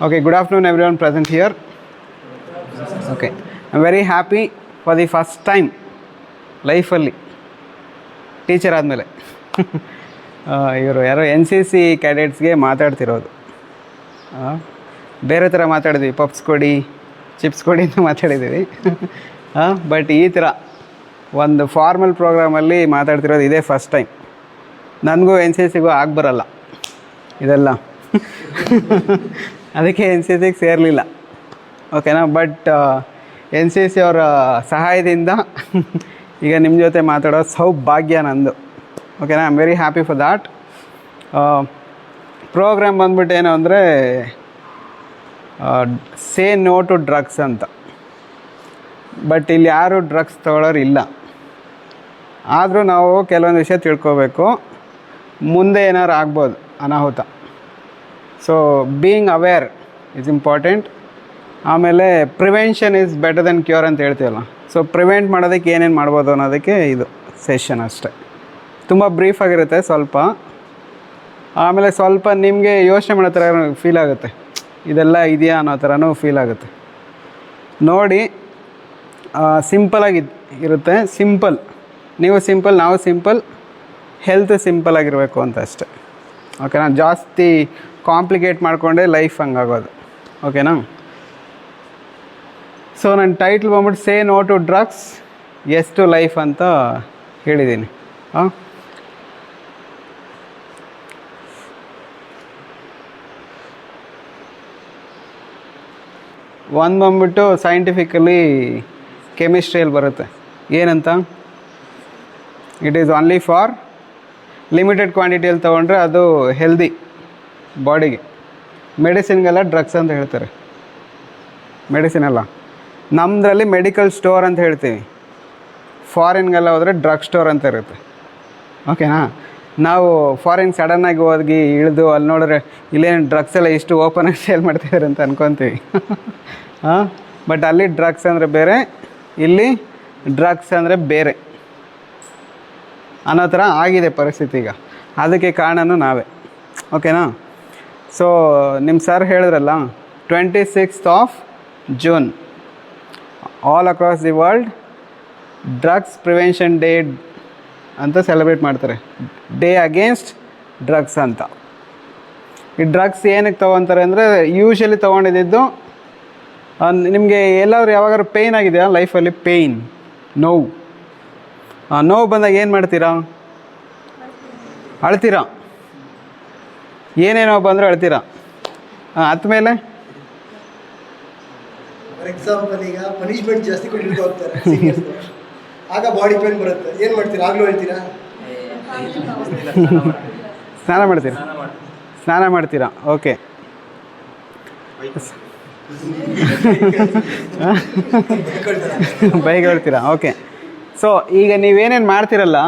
Okay, good afternoon everyone present here. Okay, I'm very happy for the first time ಲೈಫಲ್ಲಿ teacher ಆದಮೇಲೆ ಇವರು ಯಾರೋ NCC ಕ್ಯಾಡೆಟ್ಸ್ಗೆ ಮಾತಾಡ್ತಿರೋದು. ಬೇರೆ ಥರ ಮಾತಾಡಿದ್ವಿ, ಪಪ್ಸ್ ಕೊಡಿ ಚಿಪ್ಸ್ ಕೊಡಿ ಅಂತ ಮಾತಾಡಿದ್ದೀವಿ. ಬಟ್ ಈ ಥರ ಒಂದು ಫಾರ್ಮಲ್ ಪ್ರೋಗ್ರಾಮಲ್ಲಿ ಮಾತಾಡ್ತಿರೋದು ಇದೇ ಫಸ್ಟ್ ಟೈಮ್. ನನಗೂ NCCಗೂ ಬರಲ್ಲ ಇದೆಲ್ಲ. ಅದಕ್ಕೆ NCCಗೆ ಸೇರಲಿಲ್ಲ. ಓಕೆನಾ. ಬಟ್ NCC ಅವರ ಸಹಾಯದಿಂದ ಈಗ ನಿಮ್ಮ ಜೊತೆ ಮಾತಾಡೋ ಸೌಭಾಗ್ಯ ನಂದು. ಓಕೆನಾ. I am very happy for that. Program ಬಂದ್ಬಿಟ್ಟು ಏನು ಅಂದರೆ ಸೇ ನೋ ಟು ಡ್ರಗ್ಸ್ ಅಂತ. ಬಟ್ ಇಲ್ಲಿ ಯಾರು ಡ್ರಗ್ಸ್ ತೊಗೊಳೋರು ಇಲ್ಲ. ಆದರೂ ನಾವು ಕೆಲವೊಂದು ವಿಷಯ ತಿಳ್ಕೊಬೇಕು, ಮುಂದೆ ಏನಾದ್ರು ಆಗ್ಬೋದು ಅನಾಹುತ. So being aware is important. ಆಮೇಲೆ prevention is better than cure ಅಂತ ಹೇಳ್ತೀವಲ್ಲ. ಸೊ ಪ್ರಿವೆಂಟ್ ಮಾಡೋದಕ್ಕೆ ಏನೇನು ಮಾಡ್ಬೋದು ಅನ್ನೋದಕ್ಕೆ ಇದು ಸೆಷನ್ ಅಷ್ಟೆ. ತುಂಬ ಬ್ರೀಫಾಗಿರುತ್ತೆ ಸ್ವಲ್ಪ. ಆಮೇಲೆ ಸ್ವಲ್ಪ ನಿಮಗೆ ಯೋಚನೆ ಮಾಡೋ ಥರ ಫೀಲ್ ಆಗುತ್ತೆ, ಇದೆಲ್ಲ ಇದೆಯಾ ಅನ್ನೋ ಥರನೂ ಫೀಲ್ ಆಗುತ್ತೆ. ನೋಡಿ, ಸಿಂಪಲಾಗಿ ಇರುತ್ತೆ. ಸಿಂಪಲ್, ನೀವು ಸಿಂಪಲ್, ನಾವು ಸಿಂಪಲ್, ಹೆಲ್ತ್ ಸಿಂಪಲ್ ಆಗಿರಬೇಕು ಅಂತ ಅಷ್ಟೆ. ಓಕೆನಾ. ಜಾಸ್ತಿ ಕಾಂಪ್ಲಿಕೇಟ್ ಮಾಡಿಕೊಂಡೆ ಲೈಫ್ ಹಂಗಾಗೋದು. ಓಕೆನಾ. ಸೊ ನನ್ನ ಟೈಟ್ಲ್ ಬಂದ್ಬಿಟ್ಟು say no to drugs, yes to life ಅಂತ ಹೇಳಿದ್ದೀನಿ. ಒಂದು ಬಂದ್ಬಿಟ್ಟು ಸೈಂಟಿಫಿಕಲಿ ಕೆಮಿಸ್ಟ್ರಿಯಲ್ಲಿ ಬರುತ್ತೆ. ಏನಂತ, it is only for limited ಕ್ವಾಂಟಿಟಿಯಲ್ಲಿ ತೊಗೊಂಡ್ರೆ ಅದು ಹೆಲ್ದಿ ಬಾಡಿಗೆ. ಮೆಡಿಸಿನ್ಗೆಲ್ಲ ಡ್ರಗ್ಸ್ ಅಂತ ಹೇಳ್ತಾರೆ. ಮೆಡಿಸಿನ್ ಅಲ್ಲ, ನಮ್ಮದ್ರಲ್ಲಿ ಮೆಡಿಕಲ್ ಸ್ಟೋರ್ ಅಂತ ಹೇಳ್ತೀವಿ. ಫಾರಿನ್ಗೆಲ್ಲ ಹೋದರೆ ಡ್ರಗ್ ಸ್ಟೋರ್ ಅಂತ ಇರುತ್ತೆ. ಓಕೆನಾ. ನಾವು ಫಾರಿನ್ ಸಡನ್ನಾಗಿ ಹೋಗಿ ಇಳಿದು ಅಲ್ಲಿ ನೋಡಿದ್ರೆ ಇಲ್ಲೇನು ಡ್ರಗ್ಸ್ ಎಲ್ಲ ಇಷ್ಟು ಓಪನಾಗಿ ಸೇಲ್ ಮಾಡ್ತಿದ್ದಾರೆ ಅಂತ ಅಂದ್ಕೊತೀವಿ. ಬಟ್ ಅಲ್ಲಿ ಡ್ರಗ್ಸ್ ಅಂದರೆ ಬೇರೆ, ಇಲ್ಲಿ ಡ್ರಗ್ಸ್ ಅಂದರೆ ಬೇರೆ ಅನ್ನೋ ಥರ ಆಗಿದೆ ಪರಿಸ್ಥಿತಿ ಈಗ. ಅದಕ್ಕೆ ಕಾರಣನೂ ನಾವೇ. ಓಕೆನಾ. ಸೊ ನಿಮ್ಮ ಸರ್ ಹೇಳಿದ್ರಲ್ಲ, 26th of June all across the world drugs prevention day ಅಂತ ಸೆಲೆಬ್ರೇಟ್ ಮಾಡ್ತಾರೆ. ಡೇ ಅಗೇನ್ಸ್ಟ್ ಡ್ರಗ್ಸ್ ಅಂತ. ಈ ಡ್ರಗ್ಸ್ ಏನಕ್ಕೆ ತೊಗೊತಾರೆ ಅಂದರೆ, ಯೂಶ್ವಲಿ ತೊಗೊಂಡಿದ್ದು ನಿಮಗೆ ಎಲ್ಲಾದ್ರೂ ಯಾವಾಗಾದ್ರು ಪೇಯ್ನ್ ಆಗಿದೆಯಾ ಲೈಫಲ್ಲಿ? ಪೇಯ್ನ್, ನೋವು. ನೋವು ಬಂದಾಗ ಏನು ಮಾಡ್ತೀರಾ? ಅಳ್ತೀರಾ. ಏನೇನೋ ಬಂದರೆ ಅಳ್ತೀರಾ. ಆದಮೇಲೆ ಫಾರ್ ಎಕ್ಸಾಂಪಲ್ ಈಗ ಪನಿಷ್ಮೆಂಟ್ ಜಾಸ್ತಿ ಕೊಟ್ಟಿರ್ತಾ ಹೋಗ್ತಾರೆ ಸೀನಿಯರ್ಸ್, ಆಗ ಬಾಡಿ ಪೇನ್ ಬರುತ್ತೆ. ಏನು ಮಾಡ್ತೀರಾ? ಆಗಲೂ ಹೇಳ್ತೀರಾ? ಸ್ನಾನ ಮಾಡ್ತೀರಾ? ಸ್ನಾನ ಮಾಡ್ತೀರಾ. ಓಕೆ. ಬೈಕ್ ಹೇಳ್ತೀರಾ. ಓಕೆ. ಸೊ ಈಗ ನೀವೇನೇನು ಮಾಡ್ತೀರಲ್ಲ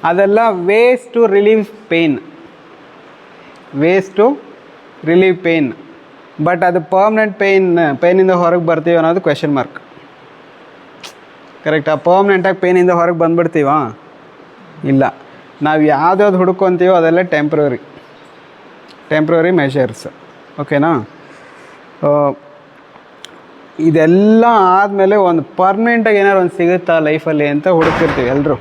ಅದೆಲ್ಲ ways to relieve pain, ways to relieve pain. But ಅದು ಪರ್ಮನೆಂಟ್ ಪೇಯ್ನಿಂದ ಹೊರಗೆ ಬರ್ತೀವಿ ಅನ್ನೋದು ಕ್ವೆಶನ್ ಮಾರ್ಕ್. ಕರೆಕ್ಟಾ? ಪರ್ಮನೆಂಟಾಗಿ ಪೇಯ್ನಿಂದ ಹೊರಗೆ ಬಂದುಬಿಡ್ತೀವಾ? ಇಲ್ಲ. ನಾವು ಯಾವ್ದಾವ್ದು ಹುಡ್ಕೊತೀವೋ ಅದೆಲ್ಲ ಟೆಂಪ್ರರಿ ಮೆಷರ್ಸ್. ಓಕೆನಾ. ಇದೆಲ್ಲ ಆದಮೇಲೆ ಒಂದು ಪರ್ಮನೆಂಟಾಗಿ ಏನಾದ್ರು ಒಂದು ಸಿಗುತ್ತಾ ಲೈಫಲ್ಲಿ ಅಂತ ಹುಡುಕ್ತಿರ್ತೀವಿ ಎಲ್ಲರೂ.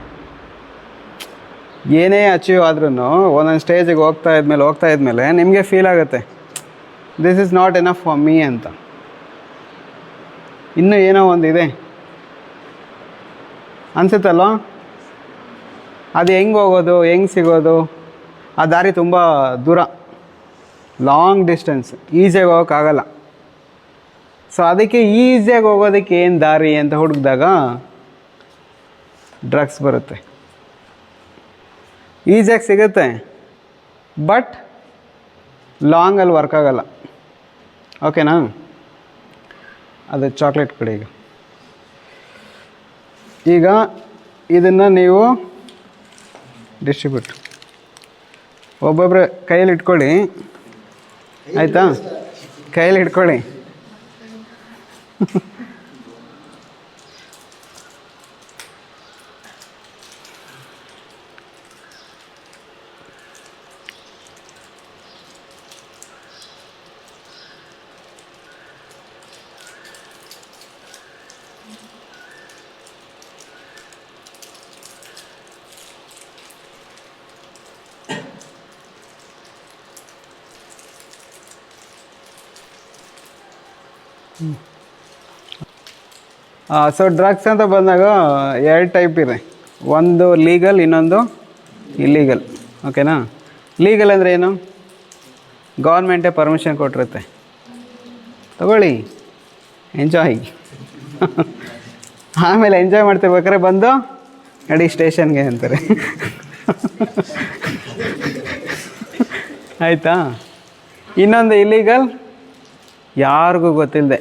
ಏನೇ ಅಚೀವ್ ಆದ್ರೂ ಒಂದೊಂದು ಸ್ಟೇಜಿಗೆ ಹೋಗ್ತಾ ಇದ್ಮೇಲೆ ನಿಮಗೆ ಫೀಲ್ ಆಗುತ್ತೆ, this is not enough for me ಅಂತ. ಇನ್ನೂ ಏನೋ ಒಂದಿದೆ ಅನಿಸುತ್ತಲ್ವ? ಅದು ಹೆಂಗೆ ಹೋಗೋದು, ಹೆಂಗೆ ಸಿಗೋದು? ಆ ದಾರಿ ತುಂಬ ದೂರ, ಲಾಂಗ್ ಡಿಸ್ಟೆನ್ಸ್, ಈಸಿಯಾಗಿ ಹೋಗೋಕ್ಕಾಗಲ್ಲ. ಸೊ ಅದಕ್ಕೆ ಈಸಿಯಾಗಿ ಹೋಗೋದಕ್ಕೆ ಏನು ದಾರಿ ಅಂತ ಹುಡುಕಿದಾಗ ಡ್ರಗ್ಸ್ ಬರುತ್ತೆ. ಈಸಿಯಾಗಿ ಸಿಗುತ್ತೆ, ಬಟ್ ಲಾಂಗಲ್ಲಿ ವರ್ಕ್ ಆಗಲ್ಲ. ಓಕೆನಾ. ಅದು ಚಾಕ್ಲೇಟ್ ಕೊಡಿ. ಈಗ ಇದನ್ನು ನೀವು ಡಿಸ್ಟ್ರಿಬ್ಯೂಟ್ ಒಬ್ಬೊಬ್ಬರು ಕೈಯಲ್ಲಿ ಇಟ್ಕೊಳ್ಳಿ, ಆಯಿತಾ? ಕೈಯಲ್ಲಿ ಇಟ್ಕೊಳ್ಳಿ. ಸೊ ಡ್ರಗ್ಸ್ ಅಂತ ಬಂದಾಗ 2 ಟೈಪ್ ಇದೆ, ಒಂದು ಲೀಗಲ್, ಇನ್ನೊಂದು ಇಲ್ಲೀಗಲ್. ಓಕೆನಾ? ಲೀಗಲ್ ಅಂದರೆ ಏನು? ಗೌರ್ಮೆಂಟೇ ಪರ್ಮಿಷನ್ ಕೊಟ್ಟಿರುತ್ತೆ, ತಗೊಳ್ಳಿ, ಎಂಜಾಯ್. ಆಮೇಲೆ ಎಂಜಾಯ್ ಮಾಡ್ತಿರ್ಬೇಕಾದ್ರೆ ಬಂದು ನಡಿ ಸ್ಟೇಷನ್ಗೆ ಅಂತಾರೆ. ಆಯಿತಾ? ಇನ್ನೊಂದು ಇಲ್ಲೀಗಲ್, ಯಾರಿಗೂ ಗೊತ್ತಿಲ್ಲದೆ,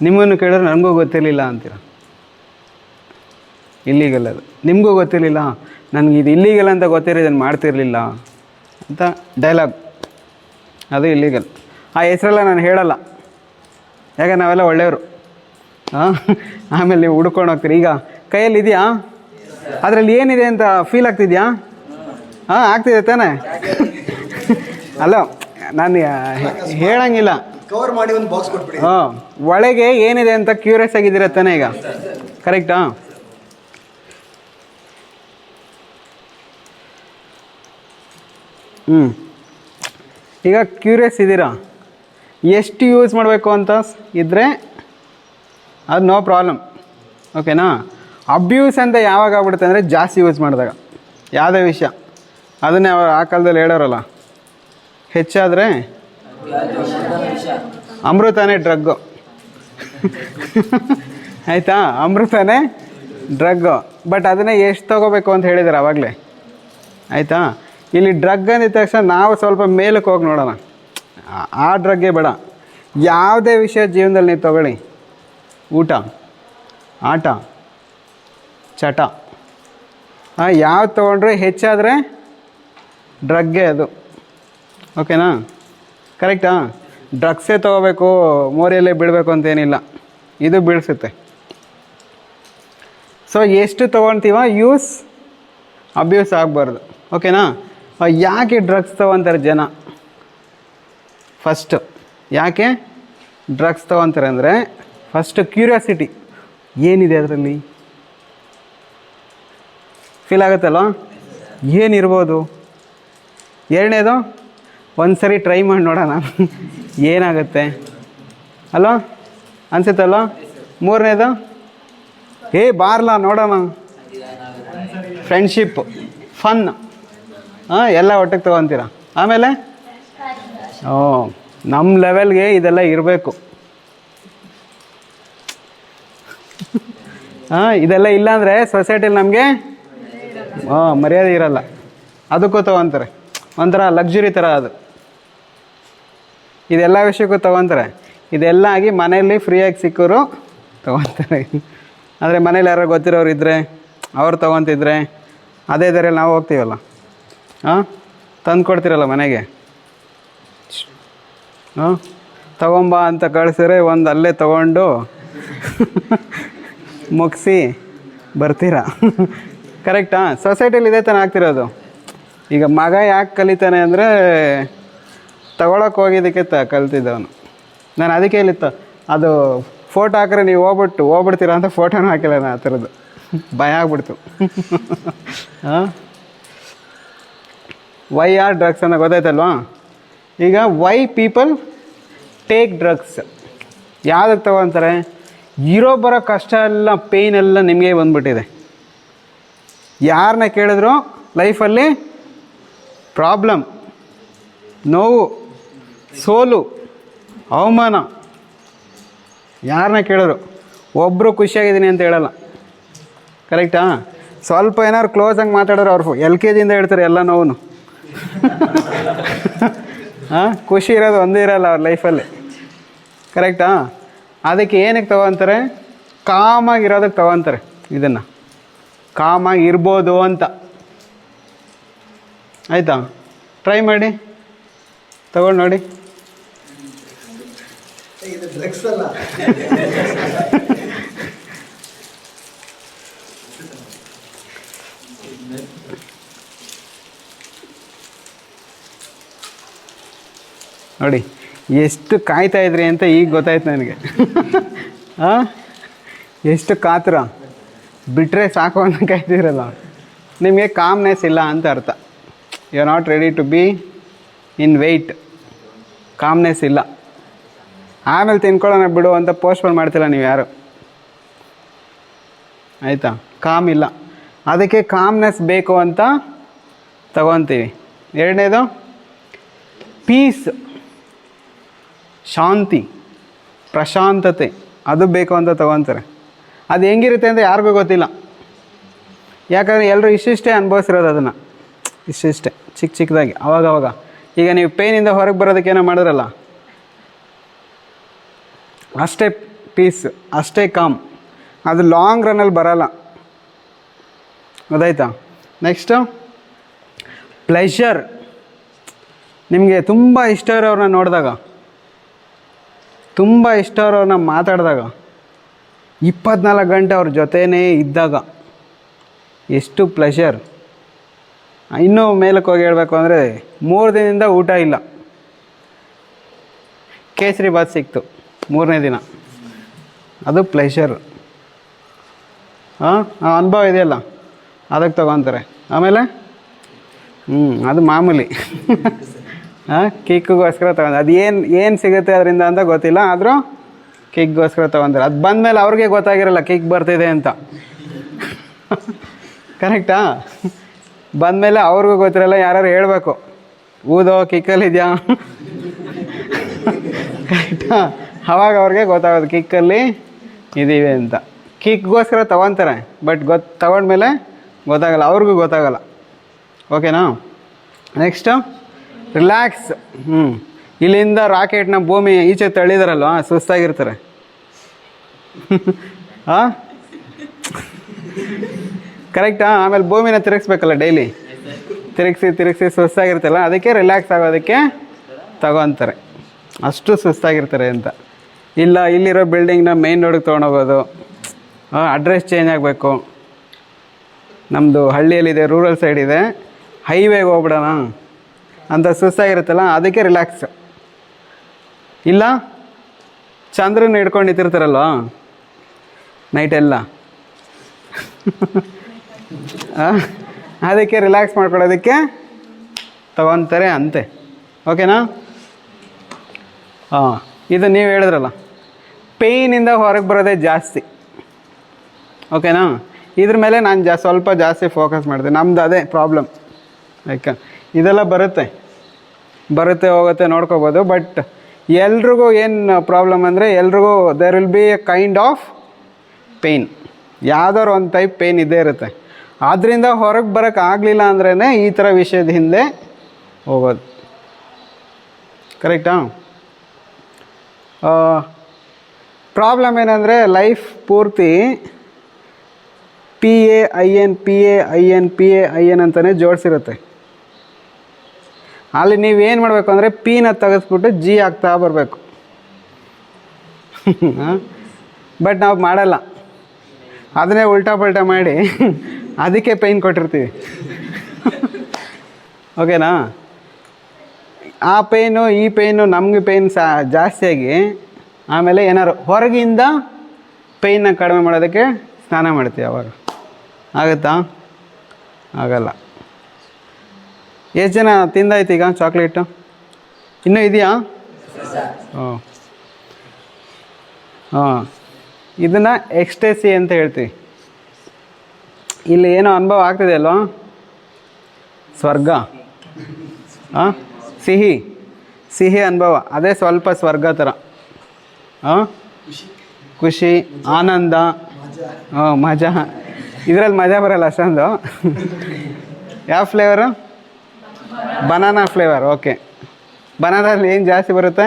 ನಿಮ್ಮನ್ನು ಕೇಳಿದ್ರೆ ನನಗೂ ಗೊತ್ತಿರಲಿಲ್ಲ ಅಂತೀರ. ಇಲ್ಲೀಗಲ್ ಅದು, ನಿಮಗೂ ಗೊತ್ತಿರಲಿಲ್ಲ, ನನಗೆ ಇದು ಇಲ್ಲೀಗಲ್ ಅಂತ ಗೊತ್ತಿರೋ ಇದನ್ನು ಮಾಡ್ತಿರಲಿಲ್ಲ ಅಂತ ಡೈಲಾಗ್, ಅದು ಇಲ್ಲೀಗಲ್. ಆ ಹೆಸರೆಲ್ಲ ನಾನು ಹೇಳಲ್ಲ, ಯಾಕೆ ನಾವೆಲ್ಲ ಒಳ್ಳೆಯವರು. ಆಮೇಲೆ ನೀವು ಹುಡ್ಕೊಂಡು ಹೋಗ್ತೀರಿ. ಈಗ ಕೈಯಲ್ಲಿ ಇದೆಯಾ, ಅದರಲ್ಲಿ ಏನಿದೆ ಅಂತ ಫೀಲ್ ಆಗ್ತಿದೆಯಾ? ಆಗ್ತಿದೆ ತಾನೇ? ಅಲ್ಲ, ನಾನು ಹೇಳಂಗಿಲ್ಲ. ಕವರ್ ಮಾಡಿ ಒಂದು ಬಾಕ್ಸ್ ಕೊಟ್ಬಿಡಿ. ಒಳಗೆ ಏನಿದೆ ಅಂತ ಕ್ಯೂರಿಯಸ್ ಆಗಿದ್ದೀರ ತಾನೇ ಈಗ, ಕರೆಕ್ಟಾ? ಈಗ ಕ್ಯೂರಿಯಸ್ ಇದ್ದೀರಾ, ಎಷ್ಟು ಯೂಸ್ ಮಾಡಬೇಕು ಅಂತ ಇದ್ದರೆ ಅದು ನೋ ಪ್ರಾಬ್ಲಮ್. ಓಕೆನಾ? ಅಬ್ಯೂಸ್ ಅಂತ ಯಾವಾಗ ಆಗ್ಬಿಡುತ್ತೆ ಅಂದರೆ ಜಾಸ್ತಿ ಯೂಸ್ ಮಾಡಿದಾಗ, ಯಾವುದೇ ವಿಷಯ. ಅದನ್ನೇ ಅವರು ಆ ಕಾಲದಲ್ಲಿ ಹೇಳೋರಲ್ಲ, ಹೆಚ್ಚಾದರೆ ಅಮೃತನೇ ಡ್ರಗ್ಗು. ಆಯಿತಾ? ಅಮೃತನೇ ಡ್ರಗ್ಗು. ಬಟ್ ಅದನ್ನೇ ಎಷ್ಟು ತೊಗೋಬೇಕು ಅಂತ ಹೇಳಿದ್ದಾರೆ ಆವಾಗಲೇ. ಆಯಿತಾ? ಇಲ್ಲಿ ಡ್ರಗ್ ಅಂದಿದ ತಕ್ಷಣ ನಾವು ಸ್ವಲ್ಪ ಮೇಲಕ್ಕೆ ಹೋಗಿ ನೋಡೋಣ. ಆ ಡ್ರಗ್ಗೆ ಬೇಡ, ಯಾವುದೇ ವಿಷಯ ಜೀವನದಲ್ಲಿ ನೀವು ತೊಗೊಳ್ಳಿ, ಊಟ, ಆಟ, ಚಟ, ಯಾವ್ದು ತೊಗೊಂಡ್ರೆ ಹೆಚ್ಚಾದರೆ ಡ್ರಗ್ಗೆ ಅದು. ಓಕೆನಾ? ಕರೆಕ್ಟಾ? ಡ್ರಗ್ಸೇ ತೊಗೋಬೇಕು, ಮೋರಿಯಲ್ಲೇ ಬೀಳಬೇಕು ಅಂತೇನಿಲ್ಲ, ಇದು ಬೀಳಿಸುತ್ತೆ. ಸೊ ಎಷ್ಟು ತೊಗೊಳ್ತೀವ, ಯೂಸ್ ಅಬ್ಯೂಸ್ ಆಗಬಾರ್ದು. ಓಕೆನಾ? ಯಾಕೆ ಡ್ರಗ್ಸ್ ತೊಗೊತಾರೆ ಜನ? ಫಸ್ಟು ಯಾಕೆ ಡ್ರಗ್ಸ್ ತೊಗೊತಾರೆ ಅಂದರೆ, ಫಸ್ಟು ಕ್ಯೂರಿಯಾಸಿಟಿ, ಏನಿದೆ ಅದರಲ್ಲಿ ಫೀಲ್ ಆಗುತ್ತಲ್ವ, ಏನಿರ್ಬೋದು. ಎರಡನೇದು, ಒಂದು ಸರಿ ಟ್ರೈ ಮಾಡಿ ನೋಡೋಣ ಏನಾಗುತ್ತೆ ಅಲ್ವ, ಅನಿಸುತ್ತಲ್ವ. ಮೂರನೇದು, ಬಾರ್ಲಾ ನೋಡೋಣ, ಫ್ರೆಂಡ್ಶಿಪ್, ಫನ್, ಎಲ್ಲ ಒಟ್ಟಿಗೆ ತೊಗೊತೀರ. ಆಮೇಲೆ ನಮ್ಮ ಲೆವೆಲ್ಗೆ ಇದೆಲ್ಲ ಇರಬೇಕು. ಇದೆಲ್ಲ ಇಲ್ಲಾಂದರೆ ಸೊಸೈಟಿಲಿ ನಮಗೆ ಮರ್ಯಾದೆ ಇರಲ್ಲ. ಅದಕ್ಕೂ ತೊಗೊತಾರೆ, ಒಂಥರ ಲಕ್ಸುರಿ ಥರ ಅದು. ಇದೆಲ್ಲ ವಿಷಯಕ್ಕೂ ತೊಗೊತಾರೆ. ಇದೆಲ್ಲ ಆಗಿ ಮನೆಯಲ್ಲಿ ಫ್ರೀಯಾಗಿ ಸಿಕ್ಕೋರು ತೊಗೊತಾರೆ. ಆದರೆ ಮನೇಲಿ ಯಾರೋ ಗೊತ್ತಿರೋರು ಇದ್ದರೆ, ಅವ್ರು ತೊಗೊತಿದ್ರೆ ಅದೇ ದಾರಿಯಲ್ಲಿ ನಾವು ಹೋಗ್ತೀವಲ್ಲ, ತಂದು ಕೊಡ್ತೀರಲ್ಲ ಮನೆಗೆ, ತಗೊಂಬ ಅಂತ ಕಳಿಸಿದ್ರೆ ಒಂದು ಅಲ್ಲೇ ತೊಗೊಂಡು ಮುಗಿಸಿ ಬರ್ತೀರಾ. ಕರೆಕ್ಟಾ? ಸೊಸೈಟಿಲಿ ಇದೇ ತಾನೇ ಆಗ್ತಿರೋದು. ಈಗ ಮಗ ಯಾಕೆ ಕಲಿತಾನೆ ಅಂದರೆ ತಗೊಳಕ್ಕೆ ಹೋಗಿದ್ದಕ್ಕೆ ಕಲ್ತಿದ್ದವನು. ನಾನು ಅದಕ್ಕೆ ಹೇಳಿತ್ತು, ಅದು ಫೋಟೋ ಹಾಕಿದ್ರೆ ನೀವು ಹೋಗ್ಬಿಡ್ತೀರಾ ಅಂತ ಫೋಟೋನೂ ಹಾಕಿಲ್ಲ ನಾನು. ಆ ಥರದ್ದು ಭಯ ಆಗ್ಬಿಡ್ತು. ವೈ ಆರ್ ಡ್ರಗ್ಸ್ ಅಂತ ಗೊತ್ತಾಯ್ತಲ್ವಾ? ಈಗ ವೈ ಪೀಪಲ್ ಟೇಕ್ ಡ್ರಗ್ಸ್, ಯಾವುದಕ್ಕೆ ತಗೊತಾರೆ? ಬರೋ ಕಷ್ಟ ಎಲ್ಲ, ಪೇಯ್ನ್ ಎಲ್ಲ ನಿಮಗೆ ಬಂದ್ಬಿಟ್ಟಿದೆ. ಯಾರನ್ನ ಕೇಳಿದ್ರು ಲೈಫಲ್ಲಿ ಪ್ರಾಬ್ಲಮ್, ನೋವು, ಸೋಲು, ಅವಮಾನ, ಯಾರನ್ನ ಕೇಳಿದ್ರು ಒಬ್ಬರು ಖುಷಿಯಾಗಿದ್ದೀನಿ ಅಂತ ಹೇಳಲ್ಲ. ಕರೆಕ್ಟಾ? ಸ್ವಲ್ಪ ಏನಾದ್ರು ಕ್ಲೋಸಾಗಿ ಮಾತಾಡಿದ್ರೆ ಅವ್ರು LKG ಹೇಳ್ತಾರೆ ಎಲ್ಲ ನೋವು. ಖುಷಿ ಇರೋದು ಒಂದೇ ಇರಲ್ಲ ಅವ್ರ ಲೈಫಲ್ಲಿ. ಕರೆಕ್ಟಾ? ಅದಕ್ಕೆ ಏನಕ್ಕೆ ತಗೊತಾರೆ? ಕಾಮಾಗಿರೋದಕ್ಕೆ ತಗೊತಾರೆ. ಇದನ್ನು ಕಾಮಾಗಿ ಇರ್ಬೋದು ಅಂತ. ಆಯಿತಾ? ಟ್ರೈ ಮಾಡಿ, ತಗೊಂಡು ನೋಡಿ. ಇದು ಡ್ರಗ್ಸ್ ಅಲ್ಲ. ನೋಡಿ ಎಷ್ಟು ಕಾಯ್ತಾ ಇದ್ರಿ ಅಂತ ಈಗ ಗೊತ್ತಾಯ್ತು ನನಗೆ. ಎಷ್ಟು ಕಾತರ, ಬಿಟ್ಟರೆ ಸಾಕು ಅಂತ ಕಾಯ್ತಿರಲ್ಲ. ನಿಮಗೆ ಕಾಮ್ನೆಸ್ ಇಲ್ಲ ಅಂತ ಅರ್ಥ. You are not ready to be in wait. Calmness ಇಲ್ಲ. ಆಮೇಲೆ ತಿನ್ಕೊಳ್ಳೋಣ ಬಿಡು ಅಂತ ಪೋಸ್ಟ್ಪೋನ್ ಮಾಡ್ತಿಲ್ಲ ನೀವು ಯಾರು. ಆಯಿತಾ? ಕಾಮ್ ಇಲ್ಲ, ಅದಕ್ಕೆ ಕಾಮ್ನೆಸ್ ಬೇಕು ಅಂತ ತಗೊತೀವಿ. ಎರಡನೇದು ಪೀಸ್, ಶಾಂತಿ, ಪ್ರಶಾಂತತೆ, ಅದು ಬೇಕು ಅಂತ ತಗೊತಾರೆ. ಅದು ಹೆಂಗಿರುತ್ತೆ ಅಂತ ಯಾರಿಗೂ ಗೊತ್ತಿಲ್ಲ. ಯಾಕಂದರೆ ಎಲ್ಲರೂ ಇಷ್ಟಿಷ್ಟೇ ಅನುಭವಿಸಿರೋದು ಅದನ್ನು, ಇಷ್ಟಿಷ್ಟೇ ಚಿಕ್ಕ ಚಿಕ್ಕದಾಗಿ ಅವಾಗವಾಗ. ಈಗ ನೀವು ಪೇನಿಂದ ಹೊರಗೆ ಬರೋದಕ್ಕೇನೋ ಮಾಡಿದ್ರಲ್ಲ, ಅಷ್ಟೇ ಪೀಸ್, ಅಷ್ಟೇ ಕಾಮ್. ಅದು ಲಾಂಗ್ ರನ್ನಲ್ಲಿ ಬರೋಲ್ಲ. ಗೊತ್ತಾಯ್ತಾ? Next pleasure. ನಿಮಗೆ ತುಂಬ ಇಷ್ಟ ಇರೋರನ್ನ ನೋಡಿದಾಗ, ತುಂಬ ಇಷ್ಟ ಇರೋರನ್ನ ಮಾತಾಡಿದಾಗ, 24 ಗಂಟೆ ಅವ್ರ ಜೊತೆನೇ ಇದ್ದಾಗ ಎಷ್ಟು ಪ್ಲೆಷರ್. ಇನ್ನೂ ಮೇಲಕ್ಕೆ ಹೋಗಿ ಹೇಳಬೇಕು ಅಂದರೆ 3 ದಿನದಿಂದ ಊಟ ಇಲ್ಲ, ಕೇಸರಿ ಬಾತ್ ಸಿಕ್ತು 3ನೇ ದಿನ, ಅದು ಪ್ಲೆಷರ್. ಆ ಅನುಭವ ಇದೆಯಲ್ಲ, ಅದಕ್ಕೆ ತಗೊತಾರೆ. ಆಮೇಲೆ ಅದು ಮಾಮೂಲಿ. ಕಿಕ್ಗೋಸ್ಕರ ತಗೊಂಡು, ಅದು ಏನು ಸಿಗುತ್ತೆ ಅದರಿಂದ ಅಂತ ಗೊತ್ತಿಲ್ಲ, ಆದರೂ ಕಿಕ್ಗೋಸ್ಕರ ತೊಗೊತಾರೆ. ಅದು ಬಂದಮೇಲೆ ಅವ್ರಿಗೆ ಗೊತ್ತಾಗಿರಲ್ಲ ಕಿಕ್ ಬರ್ತಿದೆ ಅಂತ. ಕರೆಕ್ಟಾ? ಬಂದಮೇಲೆ ಅವ್ರಿಗೂ ಗೊತ್ತಿರಲ್ಲ, ಯಾರು ಹೇಳಬೇಕು, ಊದೋ ಕಿಕ್ಕಲ್ಲಿದೆಯಾ. ಕರೆಕ್ಟಾ? ಅವಾಗ ಅವ್ರಿಗೆ ಗೊತ್ತಾಗೋದು ಕಿಕ್ಕಲ್ಲಿ ಇದ್ದೀವಿ ಅಂತ. ಕಿಕ್ಗೋಸ್ಕರ ತೊಗೊತಾರೆ, ಬಟ್ ತಗೊಂಡ್ಮೇಲೆ ಗೊತ್ತಾಗಲ್ಲ, ಅವ್ರಿಗೂ ಗೊತ್ತಾಗಲ್ಲ. ಓಕೆನಾ? Next relax. ಇಲ್ಲಿಂದ ರಾಕೆಟ್ನ ಭೂಮಿ ಈಚೆ ತಳ್ಳಿದಾರಲ್ವ, ಸುಸ್ತಾಗಿರ್ತಾರೆ. ಹಾಂ, ಕರೆಕ್ಟಾ? ಆಮೇಲೆ ಭೂಮಿನ ತಿರುಗಿಸ್ಬೇಕಲ್ಲ ಡೈಲಿ, ತಿರುಗಿಸಿ ಸುಸ್ತಾಗಿರ್ತಲ್ಲ, ಅದಕ್ಕೆ ರಿಲ್ಯಾಕ್ಸ್ ಆಗೋದಕ್ಕೆ ತಗೊತಾರೆ. ಅಷ್ಟು ಸುಸ್ತಾಗಿರ್ತಾರೆ ಅಂತ. ಇಲ್ಲ, ಇಲ್ಲಿರೋ ಬಿಲ್ಡಿಂಗ್ನ ಮೇನ್ ರೋಡಿಗೆ ತೊಗೊಂಡೋಗೋದು, ಅಡ್ರೆಸ್ ಚೇಂಜ್ ಆಗಬೇಕು, ನಮ್ಮದು ಹಳ್ಳಿಯಲ್ಲಿದೆ, ರೂರಲ್ ಸೈಡ್ ಇದೆ, ಹೈವೇಗೆ ಹೋಗ್ಬಿಡೋಣ ಅಂತ ಸುಸ್ತಾಗಿರುತ್ತಲ್ಲ, ಅದಕ್ಕೆ ರಿಲ್ಯಾಕ್ಸ್. ಇಲ್ಲ, ಚಂದ್ರನ ಹಿಡ್ಕೊಂಡು ನಿಂತಿರ್ತಾರಲ್ವ ನೈಟೆಲ್ಲ, ಅದಕ್ಕೆ ರಿಲ್ಯಾಕ್ಸ್ ಮಾಡ್ಕೊಳ್ಳೋದಕ್ಕೆ ತಗೊತಾರೆ ಅಂತೆ. ಓಕೆನಾ? ಇದು ನೀವು ಹೇಳಿದ್ರಲ್ಲ, ಪೇಯ್ನಿಂದ ಹೊರಗೆ ಬರೋದೇ ಜಾಸ್ತಿ. ಓಕೆನಾ? ಇದ್ರ ಮೇಲೆ ನಾನು ಸ್ವಲ್ಪ ಜಾಸ್ತಿ ಫೋಕಸ್ ಮಾಡಿದೆ. ನಮ್ದು ಅದೇ ಪ್ರಾಬ್ಲಮ್. ಯಾಕೆ ಇದೆಲ್ಲ ಬರುತ್ತೆ ಹೋಗುತ್ತೆ ನೋಡ್ಕೋಬೋದು, ಬಟ್ ಎಲ್ರಿಗೂ ಏನು ಪ್ರಾಬ್ಲಮ್ ಅಂದರೆ, ಎಲ್ರಿಗೂ there will be a kind of pain, ಯಾವ್ದಾದ್ರು ಒಂದು ಟೈಪ್ ಪೇಯ್ನ್ ಇದ್ದೇ ಇರುತ್ತೆ. ಆದ್ದರಿಂದ ಹೊರಗೆ ಬರೋಕ್ಕೆ ಆಗಲಿಲ್ಲ ಅಂದ್ರೇ ಈ ಥರ ವಿಷಯದ ಹಿಂದೆ ಹೋಗೋದು. ಕರೆಕ್ಟಾ? ಪ್ರಾಬ್ಲಮ್ ಏನಂದರೆ, ಲೈಫ್ ಪೂರ್ತಿ PAIN ಅಂತಲೇ ಜೋಡಿಸಿರುತ್ತೆ. ಅಲ್ಲಿ ನೀವೇನು ಮಾಡಬೇಕು ಅಂದರೆ, ಪಿನ ತೆಗೆಸ್ಬಿಟ್ಟು G ಆಗ್ತಾ ಬರಬೇಕು. ಬಟ್ ನಾವು ಮಾಡಲ್ಲ, ಅದನ್ನೇ ಉಲ್ಟಾ ಪಲ್ಟಾ ಮಾಡಿ ಅದಕ್ಕೆ ಪೇಯ್ನ್ ಕೊಟ್ಟಿರ್ತೀವಿ. ಓಕೆನಾ? ಆ ಪೇಯ್ನು ಈ ಪೇಯ್ನು ನಮಗೆ ಪೇಯ್ನ್ ಜಾಸ್ತಿಯಾಗಿ, ಆಮೇಲೆ ಏನಾದ್ರು ಹೊರಗಿಂದ ಪೇಯ್ನ ಕಡಿಮೆ ಮಾಡೋದಕ್ಕೆ ಸ್ನಾನ ಮಾಡ್ತೀವಿ. ಅವಾಗ ಆಗುತ್ತಾ? ಆಗಲ್ಲ. ಎಷ್ಟು ಜನ ತಿಂದಾಯ್ತು ಈಗ ಚಾಕ್ಲೇಟು? ಇನ್ನೂ ಇದೆಯಾ? ಇದನ್ನು ಎಕ್ಸ್ಟೇಸಿ ಅಂತ ಹೇಳ್ತೀವಿ. ಇಲ್ಲಿ ಏನೋ ಅನುಭವ ಆಗ್ತಿದೆ ಅಲ್ವಾ? ಸ್ವರ್ಗ, ಸಿಹಿ ಅನುಭವ, ಅದೇ ಸ್ವಲ್ಪ ಸ್ವರ್ಗ ಥರ. ಖುಷಿ, ಆನಂದ, ಮಜಾ. ಇದರಲ್ಲಿ ಮಜಾ ಬರಲ್ಲ ಅಷ್ಟೊಂದು. ಯಾವ ಫ್ಲೇವರು? Banana flavour. ಓಕೆ, ಬನಾನಲ್ಲಿ ಏನು ಜಾಸ್ತಿ ಬರುತ್ತೆ?